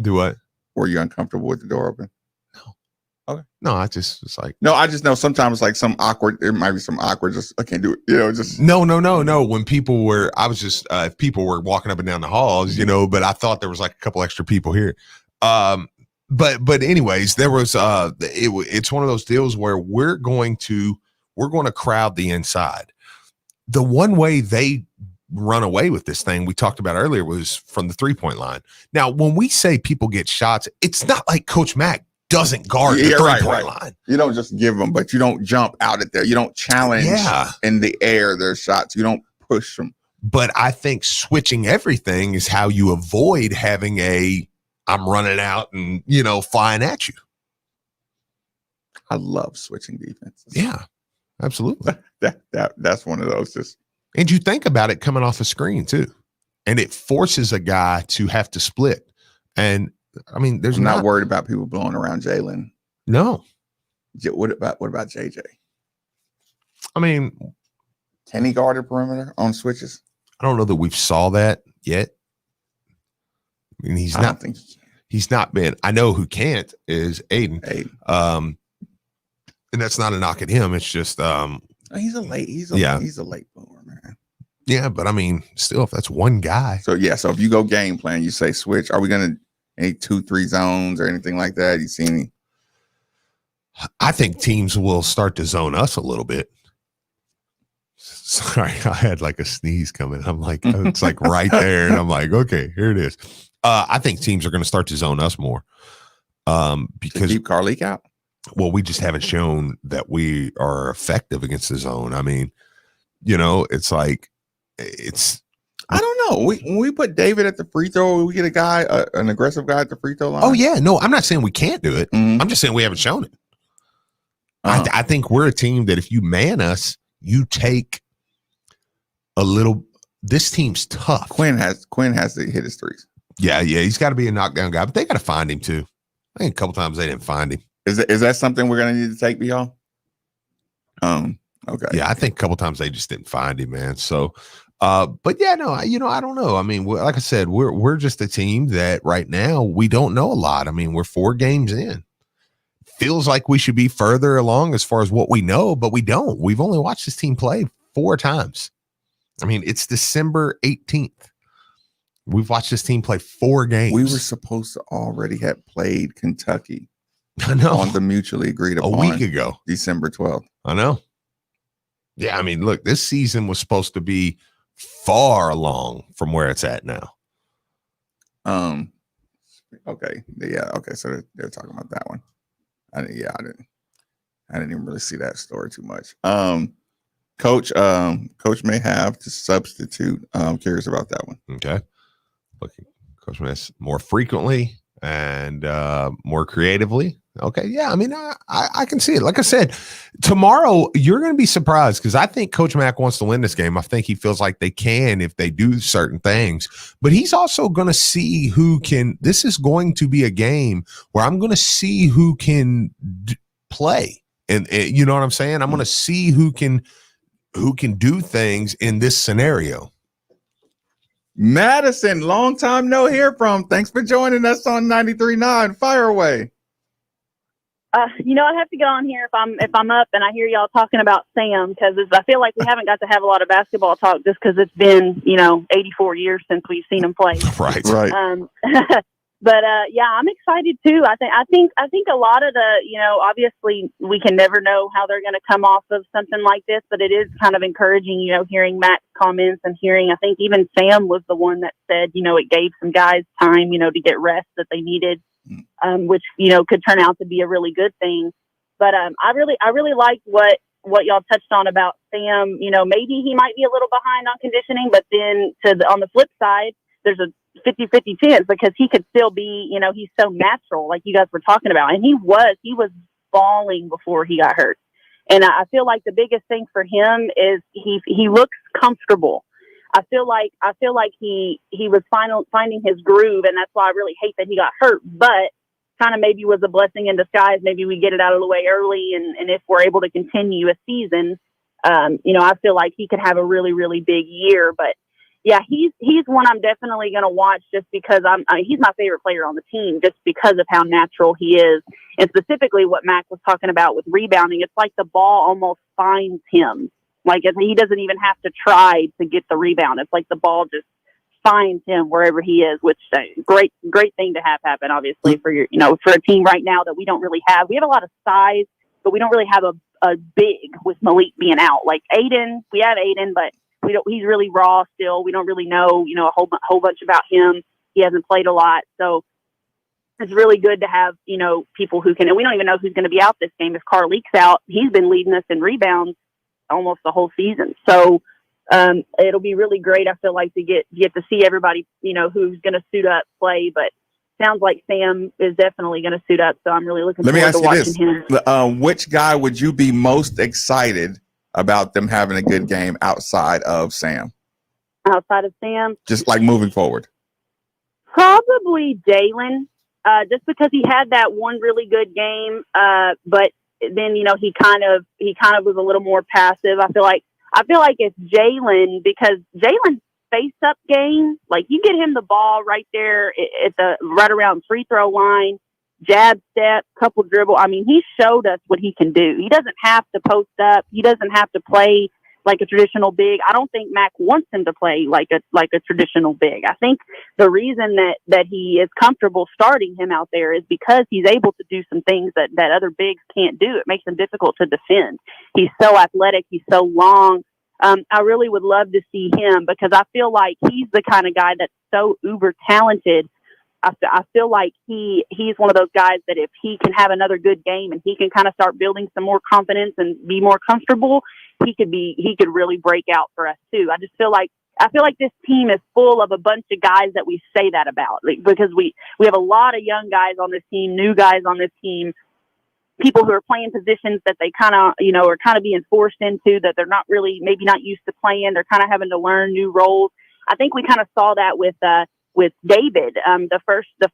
Do what? Were you uncomfortable with the door open? No. Okay. No, it's like. No, I just know sometimes like some awkward. There might be some awkward. Just I can't do it. Just no. When people were, if people were walking up and down the halls, but I thought there was like a couple extra people here. But anyways, there was it's one of those deals where we're going to crowd the inside. The one way they run away with this thing we talked about earlier was from the 3-point line. Now, when we say people get shots, it's not like Coach Mack doesn't guard the 3-point line. You don't just give them, but you don't jump out at there. You don't challenge in the air their shots. You don't push them. But I think switching everything is how you avoid having I'm running out and, flying at you. I love switching defenses. Yeah, absolutely. That's one of those. And you think about it coming off a screen too. And it forces a guy to have to split. And I mean, there's I'm not worried about people blowing around Jalen. No. What about JJ? I mean, can he guard a perimeter on switches? I don't know that we've saw that yet. I mean, he's not been. I know who can't is Aiden. And that's not a knock at him. It's just he's a late bloomer, man. Yeah, but I mean, still, if that's one guy. So if you go game plan, you say switch. Are we gonna any 2-3 zones or anything like that? You see any? I think teams will start to zone us a little bit. Sorry, I had like a sneeze coming. I'm like, it's like right there, and I'm like, okay, here it is. I think teams are going to start to zone us more because keep Carleak out. Well, we just haven't shown that we are effective against the zone. I mean, it's like I don't know. When we put David at the free throw, we get a guy, an aggressive guy at the free throw line. Oh yeah, no, I'm not saying we can't do it. I'm just saying we haven't shown it. I think we're a team that if you man us, you take a little. This team's tough. Quinn has to hit his threes. Yeah, he's got to be a knockdown guy, but they got to find him too. I think a couple times they didn't find him. Is that something we're gonna need to take, y'all? Okay. Yeah, I think a couple times they just didn't find him, man. So, but yeah, no, I don't know. I mean, like I said, we're just a team that right now we don't know a lot. I mean, we're 4 games in. Feels like we should be further along as far as what we know, but we don't. We've only watched this team play 4 times. I mean, it's December 18th. We've watched this team play 4 games. We were supposed to already have played Kentucky. I know. On the mutually agreed upon a week ago, December 12th. I know. Yeah, I mean, look, this season was supposed to be far along from where it's at now. Okay. Yeah. Okay. So they're talking about that one. I didn't even really see that story too much. Coach may have to substitute. I'm curious about that one. Okay. Looking, Coach may more frequently and more creatively. Okay. Yeah. I mean, I can see it. Like I said, tomorrow you're going to be surprised because I think Coach Mack wants to win this game. I think he feels like they can if they do certain things, but he's also going to see who can. This is going to be a game where I'm going to see who can play. And you know what I'm saying? I'm going to see who can do things in this scenario. Madison, long time no hear from. Thanks for joining us on 93.9. Fire away. I have to get on here if I'm up and I hear y'all talking about Sam because I feel like we haven't got to have a lot of basketball talk just because it's been 84 years since we've seen him play. Right. But I'm excited too. I think a lot of the obviously we can never know how they're going to come off of something like this, but it is kind of encouraging hearing Matt's comments and hearing. I think even Sam was the one that said it gave some guys time to get rest that they needed. Which could turn out to be a really good thing, but I really like what y'all touched on about Sam. Maybe he might be a little behind on conditioning, but then on the flip side, there's a 50-50 chance because he could still be. He's so natural, like you guys were talking about, and he was balling before he got hurt. And I feel like the biggest thing for him is he looks comfortable. I feel like he was finding his groove, and that's why I really hate that he got hurt. But kind of maybe was a blessing in disguise. Maybe we get it out of the way early, and if we're able to continue a season, I feel like he could have a really, really big year. But yeah, he's one I'm definitely going to watch just because he's my favorite player on the team just because of how natural he is, and specifically what Mac was talking about with rebounding. It's like the ball almost finds him. Like he doesn't even have to try to get the rebound. It's like the ball just finds him wherever he is, which great thing to have happen, obviously, for your, for a team right now that we don't really have. We have a lot of size, but we don't really have a big with Malik being out. Like Aiden, we have Aiden, but he's really raw still. We don't really know, a whole bunch about him. He hasn't played a lot. So it's really good to have, people who can, and we don't even know who's going to be out this game. If Carleek's out, he's been leading us in rebounds almost the whole season. So it'll be really great, I feel like, to get to see everybody, who's going to suit up play. But sounds like Sam is definitely going to suit up. So I'm really looking forward to watching him. Which guy would you be most excited about them having a good game outside of Sam? Outside of Sam? Just like moving forward. Probably Jalen, just because he had that one really good game. But then, he kind of was a little more passive. I feel like it's Jalen, because Jalen's face-up game, like you get him the ball right there right around free throw line, jab step, couple dribble. I mean, he showed us what he can do. He doesn't have to post up. He doesn't have to play like a traditional big. I don't think Mac wants him to play like a traditional big. I think the reason that he is comfortable starting him out there is because he's able to do some things that other bigs can't do. It makes him difficult to defend. He's so athletic. He's so long. I really would love to see him, because I feel like he's the kind of guy that's so uber talented. I feel like he's one of those guys that if he can have another good game and he can kind of start building some more confidence and be more comfortable, he could really break out for us too. I feel like this team is full of a bunch of guys that we say that about, because we have a lot of young guys on this team, new guys on this team, people who are playing positions that they kind of, are kind of being forced into, that they're not really, maybe not used to playing. They're kind of having to learn new roles. I think we kind of saw that with David, the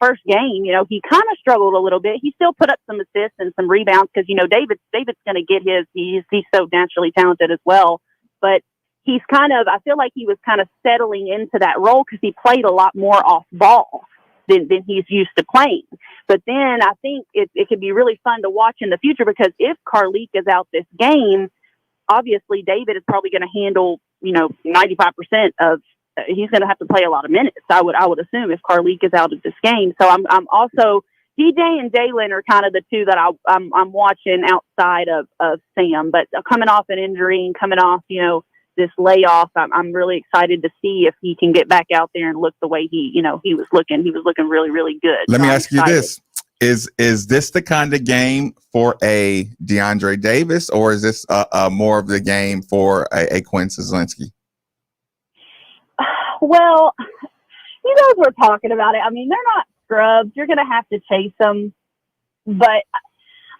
first game. He kind of struggled a little bit. He still put up some assists and some rebounds, because David's going to get his. He's so naturally talented as well. But he's I feel like he was kind of settling into that role, because he played a lot more off ball than he's used to playing. But then I think it could be really fun to watch in the future, because if Carleek is out this game, obviously David is probably going to handle 95% of. He's going to have to play a lot of minutes, I would assume, if Carleek is out of this game. So I'm also, DJ and Jalen are kind of the two that I'm watching outside of Sam. But coming off an injury and coming off this layoff, I'm really excited to see if he can get back out there and look the way he was looking. He was looking really, really good. Let me ask you this: Is this the kind of game for a DeAndre Davis, or is this more of the game for a Quinn Sislinski? Well, we're talking about it. I mean, they're not scrubs. You're going to have to chase them. But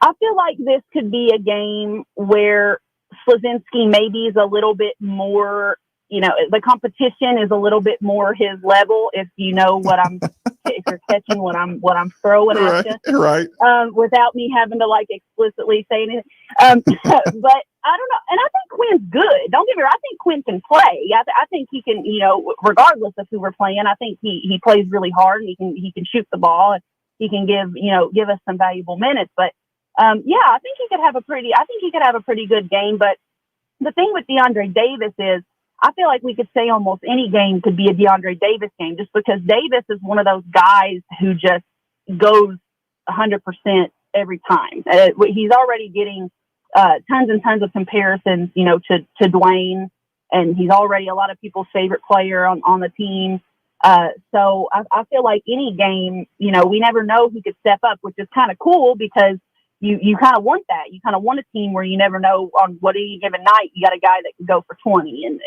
I feel like this could be a game where Slazinski maybe is a little bit more, the competition is a little bit more his level, if you know what if you're catching what I'm throwing at you. Right. Without me having to explicitly say anything. But I don't know. And I think Quinn's good. Don't get me wrong. I think Quinn can play. I think he can, regardless of who we're playing, I think he plays really hard, and he can shoot the ball, and he can give us some valuable minutes. But I think he could have a pretty good game. But the thing with DeAndre Davis is, I feel like we could say almost any game could be a DeAndre Davis game, just because Davis is one of those guys who just goes 100% every time. He's already getting tons and tons of comparisons, to Dwayne, and he's already a lot of people's favorite player on the team. So I feel like any game, we never know who could step up, which is kind of cool, because you kind of want that. You kind of want a team where you never know on what any given night you got a guy that can go for 20, and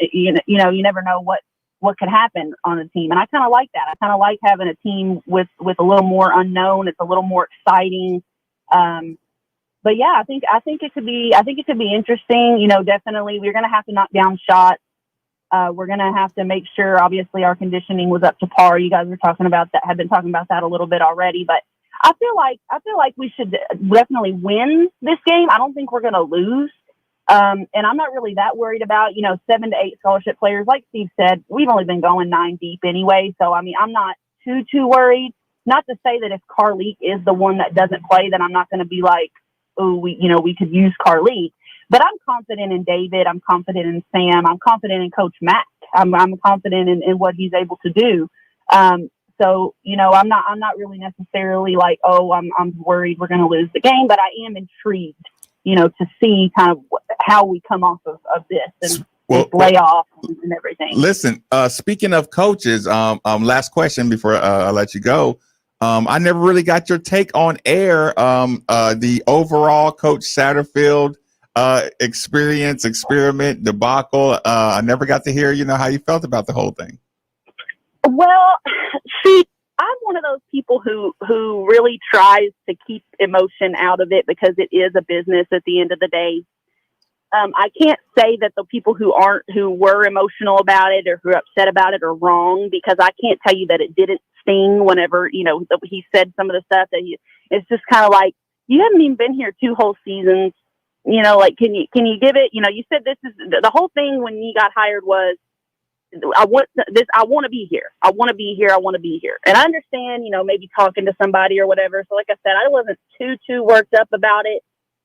you never know what could happen on a team. And I kind of like that. I kind of like having a team with a little more unknown. It's a little more exciting. But yeah, I think it could be interesting. Definitely we're going to have to knock down shots. We're going to have to make sure, obviously, our conditioning was up to par. You guys were talking about that, have been talking about that a little bit already, but I feel like we should definitely win this game. I don't think we're going to lose. And I'm not really that worried about, 7 to 8 scholarship players. Like Steve said, we've only been going 9 deep anyway. So, I mean, I'm not too worried. Not to say that if Carleek is the one that doesn't play, then I'm not going to be like, oh, we could use Carleek. But I'm confident in David. I'm confident in Sam. I'm confident in Coach Mack. I'm confident in what he's able to do. So, I'm not really necessarily like, oh, I'm worried we're going to lose the game, but I am intrigued, to see kind of how we come off of this and this layoff and everything. Listen, speaking of coaches, last question before I let you go. I never really got your take on air, the overall Coach Satterfield experiment, debacle. I never got to hear, how you felt about the whole thing. Well, see, I'm one of those people who really tries to keep emotion out of it because it is a business at the end of the day. I can't say that the people who were emotional about it or who are upset about it are wrong, because I can't tell you that it didn't sting whenever, he said some of the stuff that it's just kind of like, you haven't even been here 2 whole seasons. Like, can you give it, you said this is the whole thing when you got hired was, I want this. I want to be here. I want to be here. I want to be here. And I understand, maybe talking to somebody or whatever. So like I said, I wasn't too worked up about it,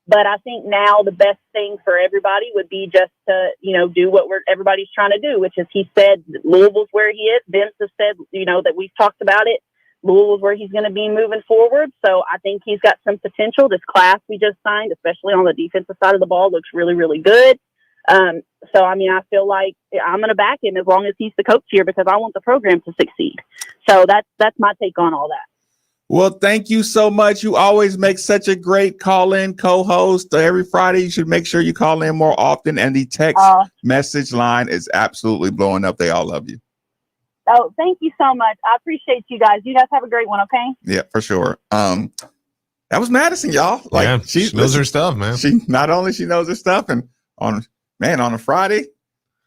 but I think now the best thing for everybody would be just to, do what everybody's trying to do, which is, he said Louisville's where he is. Vince has said, that we've talked about it. Louisville's where he's going to be moving forward. So I think he's got some potential. This class we just signed, especially on the defensive side of the ball, looks really, really good. So, I feel like I'm going to back him as long as he's the coach here, because I want the program to succeed. So that's my take on all that. Well, thank you so much. You always make such a great call-in co-host. Every Friday, you should make sure you call in more often. And the text message line is absolutely blowing up. They all love you. Oh, thank you so much. I appreciate you guys. You guys have a great one, okay? Yeah, for sure. That was Madison, y'all. Like, she knows her stuff, man. She knows her stuff, and on a Friday,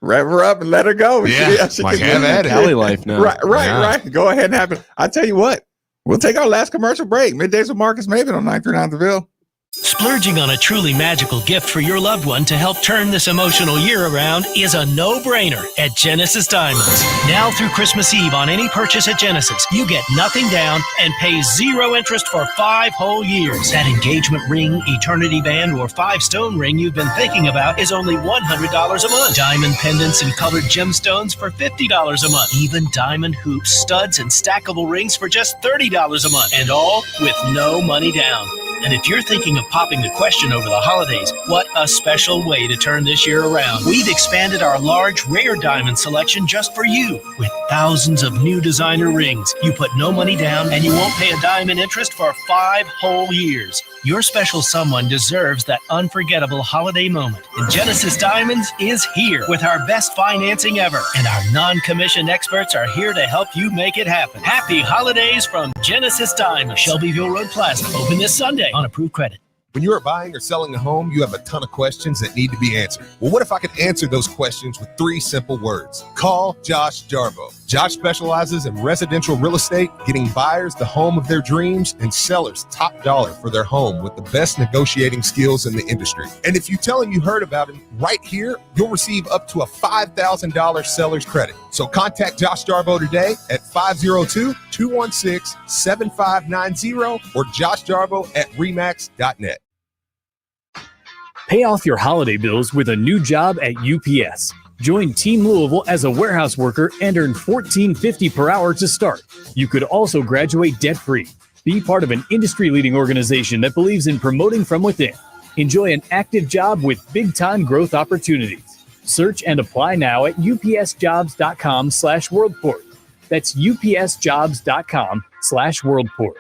rev her up and let her go. Yeah, she like, can have at it. Cali life now. Right. Go ahead and have it. I tell you what, we'll take our last commercial break. Middays with Marcus Maven on 939 The Ville. Splurging on a truly magical gift for your loved one to help turn this emotional year around is a no-brainer at Genesis Diamonds. Now through Christmas Eve on any purchase at Genesis, you get nothing down and pay 0 interest for 5 whole years. That engagement ring, eternity band, or 5-stone ring you've been thinking about is only $100 a month. Diamond pendants and colored gemstones for $50 a month. Even diamond hoops, studs, and stackable rings for just $30 a month. And all with no money down. And if you're thinking of popping the question over the holidays, what a special way to turn this year around. We've expanded our large, rare diamond selection just for you. With thousands of new designer rings, you put no money down and you won't pay a dime in interest for 5 whole years. Your special someone deserves that unforgettable holiday moment. And Genesis Diamonds is here with our best financing ever. And our non-commissioned experts are here to help you make it happen. Happy holidays from Genesis Diamonds. Shelbyville Road Plaza. Open this Sunday on approved credit. When you are buying or selling a home, you have a ton of questions that need to be answered. Well, what if I could answer those questions with 3 simple words? Call Josh Jarbo. Josh specializes in residential real estate, getting buyers the home of their dreams and sellers top dollar for their home with the best negotiating skills in the industry. And if you tell him you heard about him right here, you'll receive up to a $5,000 seller's credit. So contact Josh Jarbo today at 502-216-7590 or joshjarbo@remax.net. Pay off your holiday bills with a new job at UPS. Join Team Louisville as a warehouse worker and earn $14.50 per hour to start. You could also graduate debt-free. Be part of an industry-leading organization that believes in promoting from within. Enjoy an active job with big-time growth opportunities. Search and apply now at upsjobs.com/worldport. That's upsjobs.com/worldport.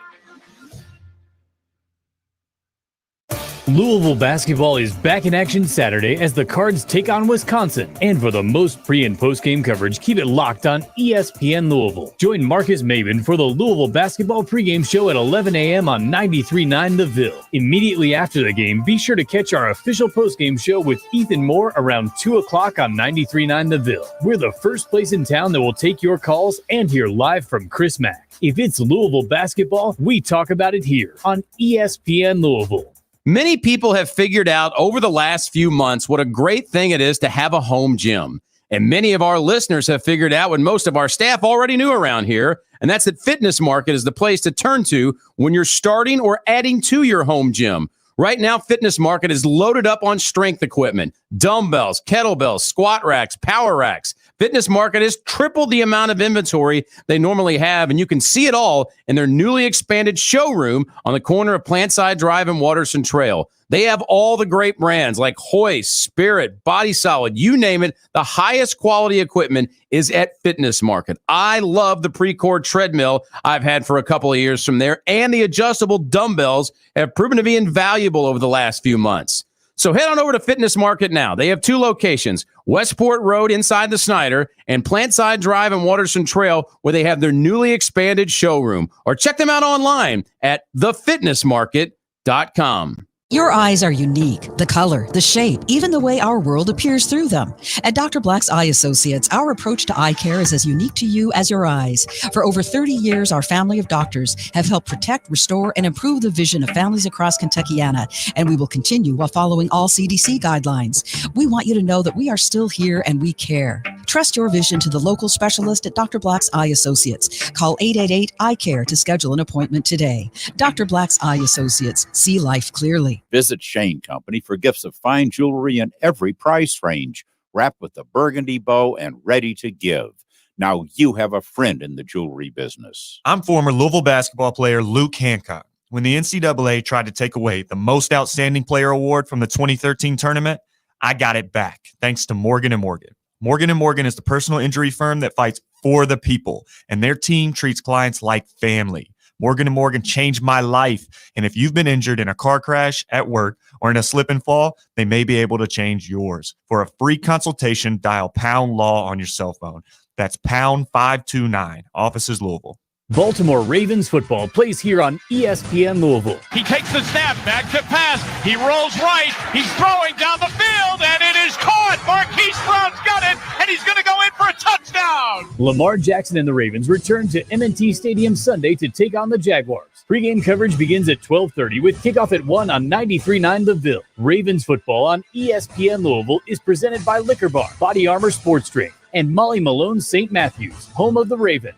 Louisville basketball is back in action Saturday as the Cards take on Wisconsin. And for the most pre- and post-game coverage, keep it locked on ESPN Louisville. Join Marcus Maven for the Louisville basketball pregame show at 11 a.m. on 93.9 The Ville. Immediately after the game, be sure to catch our official postgame show with Ethan Moore around 2 o'clock on 93.9 The Ville. We're the first place in town that will take your calls and hear live from Chris Mack. If it's Louisville basketball, we talk about it here on ESPN Louisville. Many people have figured out over the last few months what a great thing it is to have a home gym. And many of our listeners have figured out what most of our staff already knew around here, and that's that Fitness Market is the place to turn to when you're starting or adding to your home gym. Right now, Fitness Market is loaded up on strength equipment, dumbbells, kettlebells, squat racks, power racks. Fitness Market has tripled the amount of inventory they normally have, and you can see it all in their newly expanded showroom on the corner of Plantside Drive and Waterson Trail. They have all the great brands like Hoist, Spirit, Body Solid, you name it. The highest quality equipment is at Fitness Market. I love the Precord treadmill I've had for a couple of years from there, and the adjustable dumbbells have proven to be invaluable over the last few months. So head on over to Fitness Market now. They have 2 locations, Westport Road inside the Snyder and Plantside Drive and Waterson Trail, where they have their newly expanded showroom. Or check them out online at thefitnessmarket.com. Your eyes are unique. The color, the shape, even the way our world appears through them. At Dr. Black's Eye Associates, our approach to eye care is as unique to you as your eyes. For over 30 years, our family of doctors have helped protect, restore, and improve the vision of families across Kentuckiana, and we will continue while following all CDC guidelines. We want you to know that we are still here and we care. Trust your vision to the local specialist at Dr. Black's Eye Associates. Call 888-EYE-CARE to schedule an appointment today. Dr. Black's Eye Associates. See life clearly. Visit Shane Company for gifts of fine jewelry in every price range, wrapped with a burgundy bow and ready to give. Now you have a friend in the jewelry business. I'm former Louisville basketball player Luke Hancock. When the NCAA tried to take away the Most Outstanding Player Award from the 2013 tournament, I got it back thanks to Morgan & Morgan. Morgan & Morgan is the personal injury firm that fights for the people, and their team treats clients like family. Morgan & Morgan changed my life, and if you've been injured in a car crash, at work, or in a slip and fall, they may be able to change yours. For a free consultation, dial pound law on your cell phone. That's pound 529. Offices Louisville. Baltimore Ravens football plays here on ESPN Louisville. He takes the snap, back to pass. He rolls right. He's throwing down the field, and it is caught. Marquise Brown's got it, and he's going to go in for a touchdown. Lamar Jackson and the Ravens return to M&T Stadium Sunday to take on the Jaguars. Pre-game coverage begins at 12:30 with kickoff at 1 on 93.9 The Ville. Ravens football on ESPN Louisville is presented by Liquor Bar, Body Armor Sports Drink, and Molly Malone St. Matthews, home of the Raven.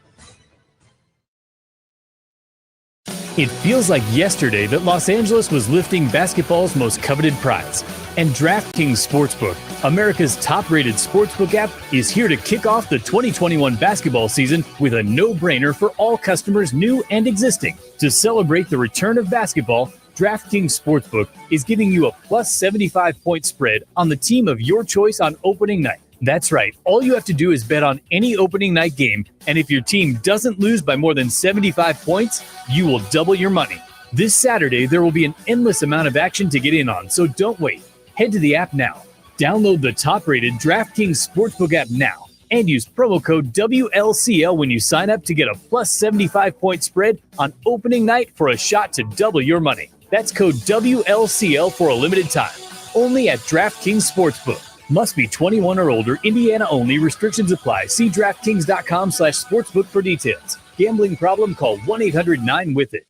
It feels like yesterday that Los Angeles was lifting basketball's most coveted prize. And DraftKings Sportsbook, America's top-rated sportsbook app, is here to kick off the 2021 basketball season with a no-brainer for all customers new and existing. To celebrate the return of basketball, DraftKings Sportsbook is giving you a plus 75-point spread on the team of your choice on opening night. That's right. All you have to do is bet on any opening night game, and if your team doesn't lose by more than 75 points, you will double your money. This Saturday, there will be an endless amount of action to get in on, so don't wait. Head to the app now. Download the top-rated DraftKings Sportsbook app now and use promo code WLCL when you sign up to get a plus 75-point spread on opening night for a shot to double your money. That's code WLCL for a limited time, only at DraftKings Sportsbook. Must be 21 or older, Indiana only. Restrictions apply. See DraftKings.com/sportsbook for details. Gambling problem? Call 1-800-9-WITH-IT.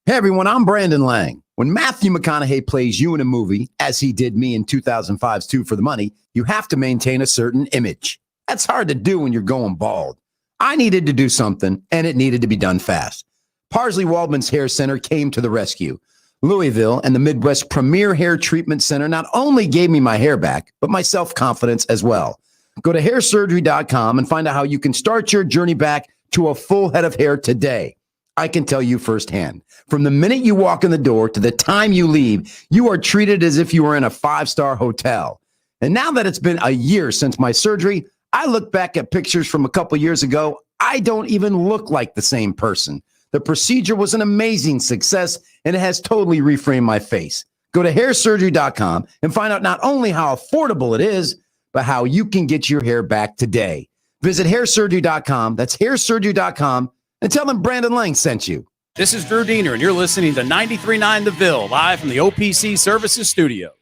Hey everyone, I'm Brandon Lang. When Matthew McConaughey plays you in a movie, as he did me in 2005's Two for the Money, you have to maintain a certain image. That's hard to do when you're going bald. I needed to do something, and it needed to be done fast. Parsley Waldman's Hair Center came to the rescue. Louisville and the Midwest Premier Hair Treatment Center not only gave me my hair back, but my self-confidence as well. Go to hairsurgery.com and find out how you can start your journey back to a full head of hair today. I can tell you firsthand, from the minute you walk in the door to the time you leave, you are treated as if you were in a 5-star hotel. And now that it's been a year since my surgery, I look back at pictures from a couple years ago. I don't even look like the same person. The procedure was an amazing success, and it has totally reframed my face. Go to hairsurgery.com and find out not only how affordable it is, but how you can get your hair back today. Visit hairsurgery.com. That's hairsurgery.com, and tell them Brandon Lang sent you. This is Drew Diener, and you're listening to 93.9 The Ville, live from the OPC Services Studio.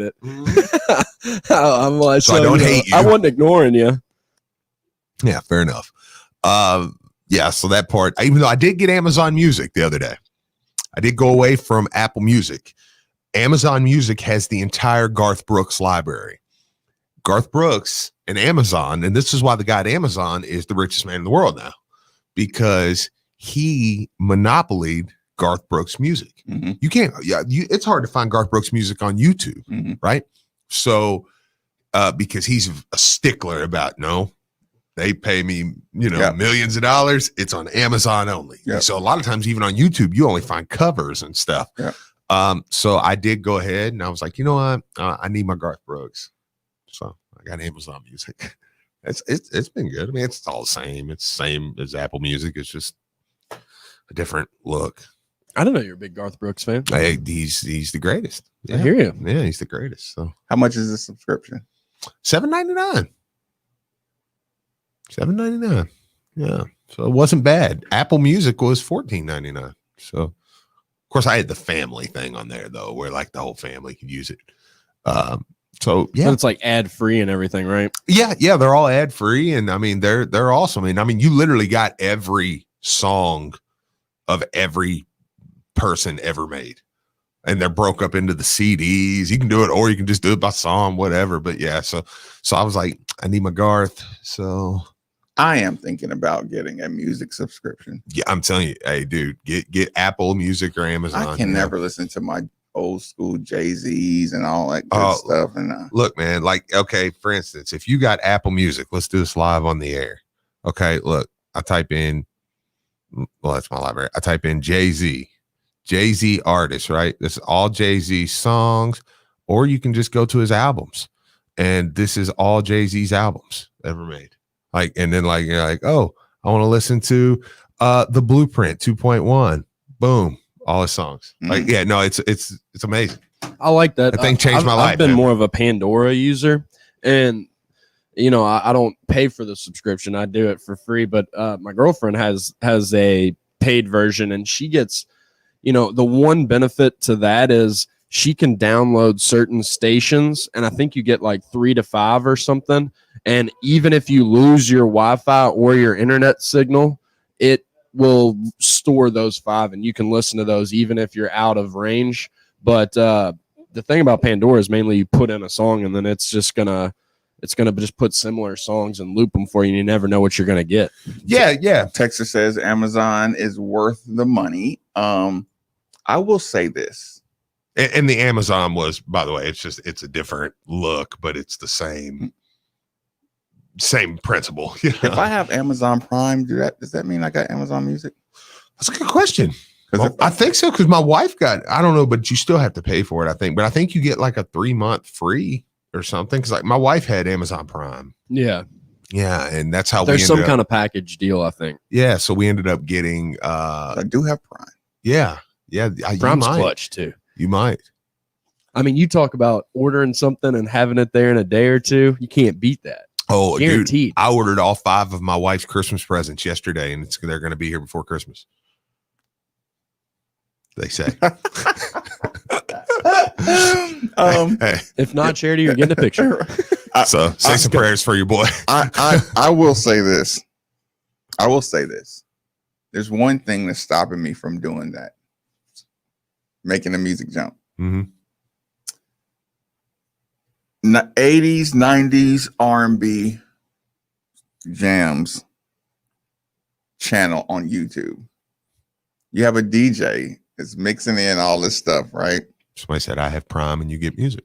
it. I'm like, So I don't hate you. I wasn't ignoring you. Yeah, fair enough. Yeah, so that part, even though I did get Amazon Music the other day, I did go away from Apple Music. Amazon Music has the entire Garth Brooks library. Garth Brooks and Amazon, and this is why the guy at Amazon is the richest man in the world now, because he monopolied Garth Brooks music. Mm-hmm. You can't, it's hard to find Garth Brooks music on YouTube, Mm-hmm. right? So, because he's a stickler about, no, they pay me, millions of dollars. It's on Amazon only. Yep. So a lot of times, even on YouTube, you only find covers and stuff. Yep. So I did go ahead and I was like, you know what? I need my Garth Brooks. So I got Amazon Music. It's been good. I mean, it's all the same. It's the same as Apple Music. It's just a different look. I don't know you're a big Garth Brooks fan. Hey, he's the greatest. Yeah. I hear you. Yeah, he's the greatest. So how much is the subscription? $7.99. $7.99. Yeah. So it wasn't bad. Apple Music was $14.99. So of course I had the family thing on there though, where like the whole family could use it. So yeah, but it's like ad free and everything, right? Yeah, they're all ad free, and I mean they're awesome. I mean, you literally got every song of every person ever made, and they're broke up into the CDs. You can do it, or you can just do it by song, whatever. But yeah, so I was like, I need my Garth. So I am thinking about getting a music subscription. Yeah, I'm telling you, hey, dude, get Apple Music or Amazon. I can never listen to my old school Jay-Z's and all that good stuff. And look, man, like, okay, for instance, if you got Apple Music, let's do this live on the air. Okay, look, I type in, well, that's my library. I type in Jay-Z artist, right? This is all Jay-Z songs, or you can just go to his albums, and this is all Jay-Z's albums ever made. Like, and then like you're like, oh, I want to listen to the Blueprint 2.1. Boom. All his songs. Like, yeah, no, it's amazing. I like that. That thing changed my life. I've been man. more of a Pandora user, and I don't pay for the subscription. I do it for free. But my girlfriend has a paid version, and she gets, the one benefit to that is she can download certain stations, and I think you get like 3 to 5 or something. And even if you lose your Wi-Fi or your internet signal, it will store those 5 and you can listen to those even if you're out of range. But the thing about Pandora is mainly you put in a song and then it's gonna just put similar songs and loop them for you, and you never know what you're gonna get. Yeah. Texas says Amazon is worth the money. I will say this. And the Amazon was, by the way, it's a different look, but it's the same principle. If I have Amazon Prime, does that mean I got Amazon Music? That's a good question. I think so, because my wife got, I don't know, but you still have to pay for it, I think. But I think you get like a 3-month free or something, because like my wife had Amazon Prime. Yeah, and that's how there's some kind of package deal, I think. Yeah, so we ended up getting. I do have Prime. Yeah. Prime's clutch too. You might. I mean, you talk about ordering something and having it there in a day or two. You can't beat that. Oh, guaranteed. Dude, I ordered all 5 of my wife's Christmas presents yesterday, and they're going to be here before Christmas. They say. Hey. If not, Charity, you're getting a picture. So say some prayers for your boy. I will say this. There's one thing that's stopping me from doing that. Making the music jump. Mm-hmm. 80s, 90s R&B jams channel on YouTube. You have a DJ that's mixing in all this stuff, right? Somebody said I have Prime and you get music.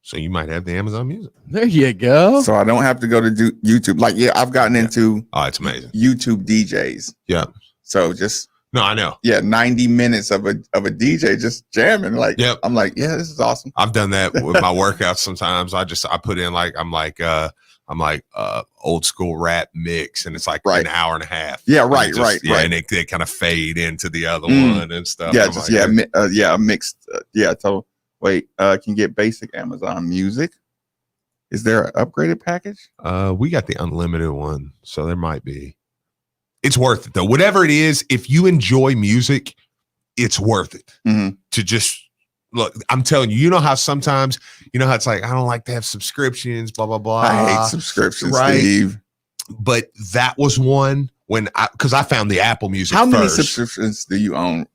So you might have the Amazon Music. There you go. So I don't have to go to YouTube. Like, yeah, I've gotten into it's amazing. YouTube DJs. Yeah. So just no, I know. Yeah, 90 minutes of a DJ just jamming. Like, yep. I'm like, yeah, this is awesome. I've done that with my workouts sometimes. I put in like I'm like old school rap mix, and it's like an hour and a half. Yeah, right. And they kind of fade into the other one and stuff. Yeah, mixed. So wait, can you get basic Amazon Music? Is there an upgraded package? We got the unlimited one, so there might be. It's worth it though. Whatever it is, if you enjoy music, it's worth it to just look, I'm telling you, you know how sometimes, you know how it's like, I don't like to have subscriptions, blah, blah, blah. I hate subscriptions, right? Steve. But that was one because I found the Apple Music. How many first. subscriptions do you own?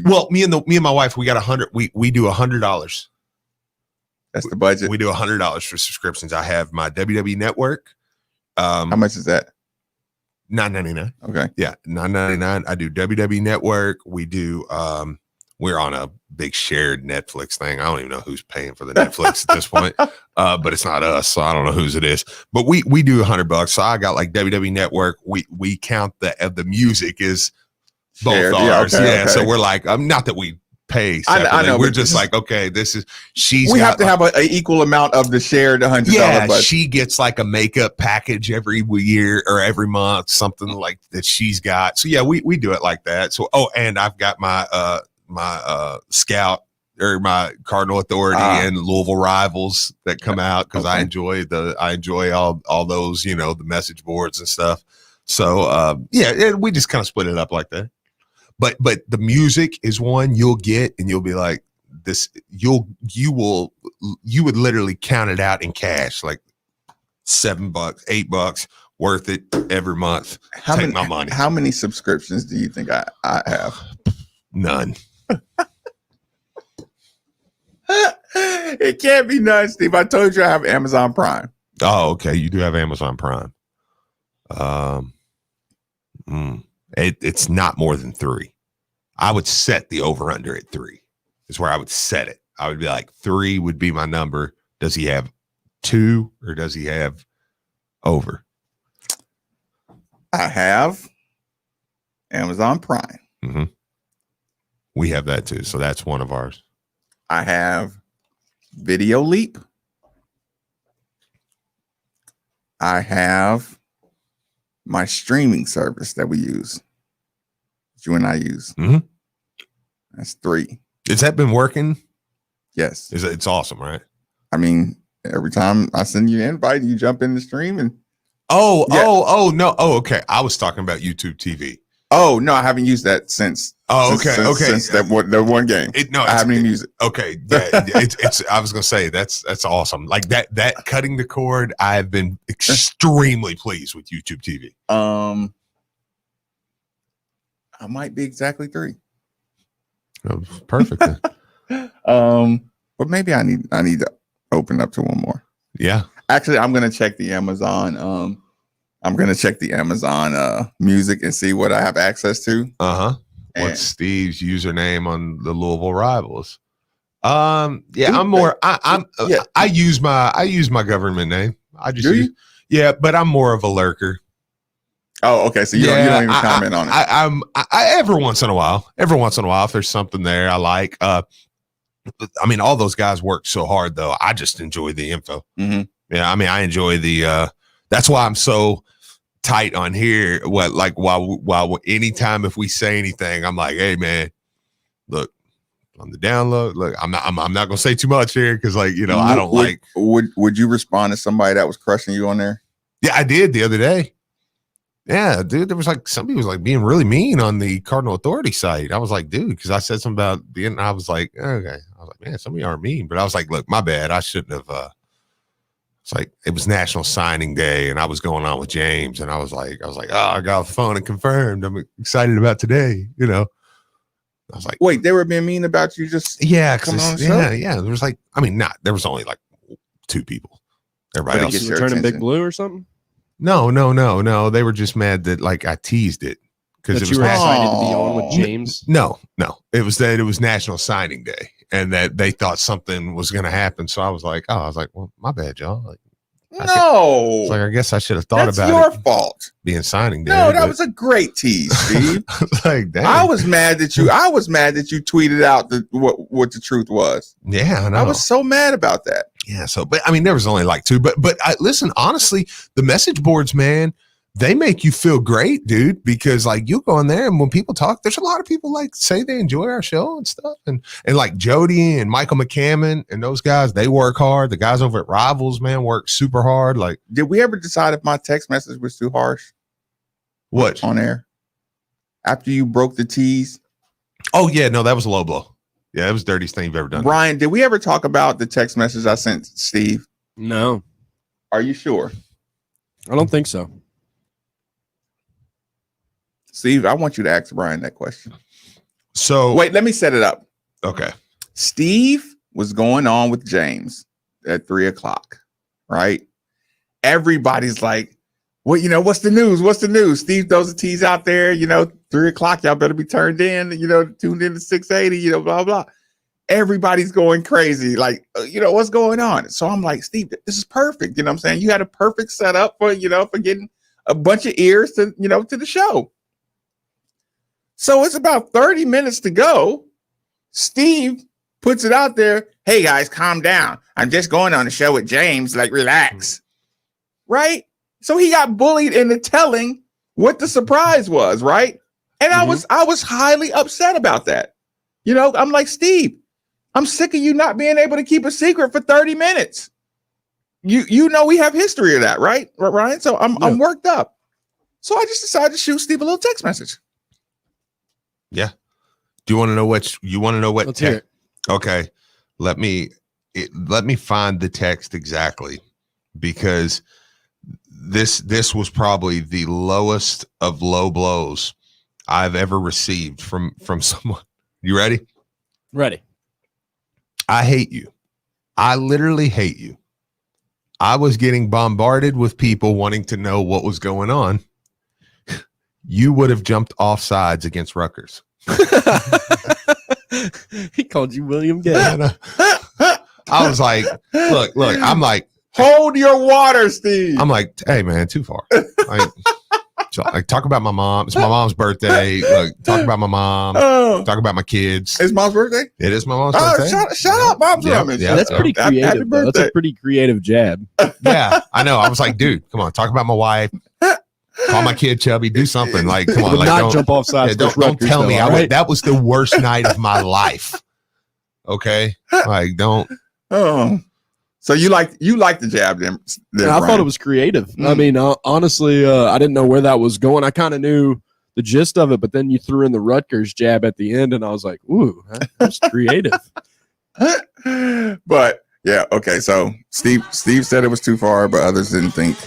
Well, me and my wife, we got 100. We do $100. That's the budget. We do $100 for subscriptions. I have my WWE Network. How much is that? $9.99. Okay. Yeah, $9.99. I do WWE Network. We do. We're on a big shared Netflix thing. I don't even know who's paying for the Netflix at this point, but it's not us, so I don't know whose it is. But we do $100. So I got like WWE Network. We count the music is both Shared. ours. Yeah, okay, yeah. okay. So we're like, not that we pay separately. I know, we're but just this like, okay, we have to have an equal amount of the shared $100 yeah, budget. she gets like a makeup package every year or every month, something like that she's got. So yeah, we do it like that. So and I've got my Scout or my Cardinal Authority and Louisville Rivals that come out because I enjoy all those, the message boards and stuff. So we just kind of split it up like that. But the music is one you'll get and you'll be like this. You would literally count it out in cash, like $7, $8 worth it every month. Take my money. How many subscriptions do you think I have? None. It can't be none, Steve. I told you I have Amazon Prime. Oh, okay. You do have Amazon Prime. It's not more than 3. I would set the over under at 3. Is where I would set it. I would be like 3 would be my number. Does he have 2 or does he have over? I have Amazon Prime. Mm-hmm. We have that too. So that's one of ours. I have Video Leap. I have my streaming service that we use. That you and I use. Mm-hmm. That's 3. Has that been working? Yes. It's awesome, right? I mean, every time I send you an invite, you jump in the stream and no. Oh, okay. I was talking about YouTube TV. Oh no, I haven't used that since. Oh, okay, since the one game. I haven't even used it. Okay, yeah, it's. I was gonna say that's awesome. Like that cutting the cord. I have been extremely pleased with YouTube TV. I might be exactly 3. Oh, perfect. But maybe I need to open up to one more. Yeah. Actually, I'm gonna check the Amazon. I'm gonna check the Amazon music and see what I have access to. What's Steve's username on the Louisville Rivals? I'm more. I use my government name. I just but I'm more of a lurker. Oh, okay. So you don't even comment on it. I'm every once in a while. If there's something there I like. I mean, all those guys work so hard though. I just enjoy the info. Mm-hmm. Yeah, I mean, I enjoy the. That's why I'm so tight on here. While anytime if we say anything, I'm like, hey man, look on the download. Look, I'm not gonna say too much here because I don't like. Would you respond to somebody that was crushing you on there? Yeah, I did the other day. Yeah, dude, there was like somebody was like being really mean on the Cardinal Authority site. I was like, dude, because I said something about the end. I was like, okay. I was like, man, some of you are mean, but I was like, look, my bad. I shouldn't have. It's like it was National Signing Day, and I was going on with James, and I was like, oh, I got off the phone and confirmed. I'm excited about today. I was like, wait, they were being mean about you? Just yeah, coming on the yeah. There was like, I mean, there was only like 2 people. Everybody else was turning Big Blue or something. No. They were just mad that like I teased it because it was you were excited to be on with James. No, it was that it was National Signing Day. And that they thought something was going to happen. So I was like, well, my bad, y'all. Like, I guess I should have thought about it. That's your fault. Being signing day. No, that was a great tease, Steve. Like, damn. I was mad that you tweeted out what the truth was. Yeah, I know. I was so mad about that. Yeah. So, but I mean, there was only like 2, but listen, honestly, the message boards, man, they make you feel great, dude, because like you go in there and when people talk, there's a lot of people like say they enjoy our show and stuff. And like Jody and Michael McCammon and those guys, they work hard. The guys over at Rivals, man, work super hard. Like, did we ever decide if my text message was too harsh? What? On air? After you broke the tease? Oh, yeah. No, that was a low blow. Yeah, it was the dirtiest thing you've ever done. Brian, did we ever talk about the text message I sent Steve? No. Are you sure? I don't think so. Steve, I want you to ask Brian that question. So wait, let me set it up. Okay. Steve was going on with James at 3:00, right? Everybody's like, well, what's the news? What's the news? Steve throws the tease out there, 3:00, y'all better be turned in, tuned in to 680, blah, blah. Everybody's going crazy. Like, what's going on? So I'm like, Steve, this is perfect. You know what I'm saying? You had a perfect setup for getting a bunch of ears to the show. So it's about 30 minutes to go. Steve puts it out there. Hey guys, calm down. I'm just going on the show with James. Like, relax. Right? So he got bullied into telling what the surprise was, right? And I was highly upset about that. I'm like, Steve, I'm sick of you not being able to keep a secret for 30 minutes. You know we have history of that, right, Ryan? So I'm worked up. So I just decided to shoot Steve a little text message. Yeah. Do you want to know what Let's hear it. Okay. Let me find the text exactly, because this was probably the lowest of low blows I've ever received from someone. You ready? Ready. I hate you. I literally hate you. I was getting bombarded with people wanting to know what was going on. You would have jumped off sides against Rutgers. He called you William Gay. I was like, look, I'm like, hold your water, Steve. I'm like, hey man, too far. Like talk about my mom. It's my mom's birthday. Look, talk about my mom. Talk about my kids. It's mom's birthday? It is my mom's birthday. Shut up, mom's woman. That's pretty creative. That's a pretty creative jab. Yeah, I know. I was like, dude, come on, talk about my wife. Call my kid Chubby. Do something. Like, come on. Like, not jump off sides. Don't tell me. Right? That was the worst night of my life. Okay, like don't. Oh, so you like the jab? Then I thought it was creative. I mean, honestly, I didn't know where that was going. I kind of knew the gist of it, but then you threw in the Rutgers jab at the end, and I was like, "Ooh, that's creative." But yeah, okay. So Steve said it was too far, but others didn't think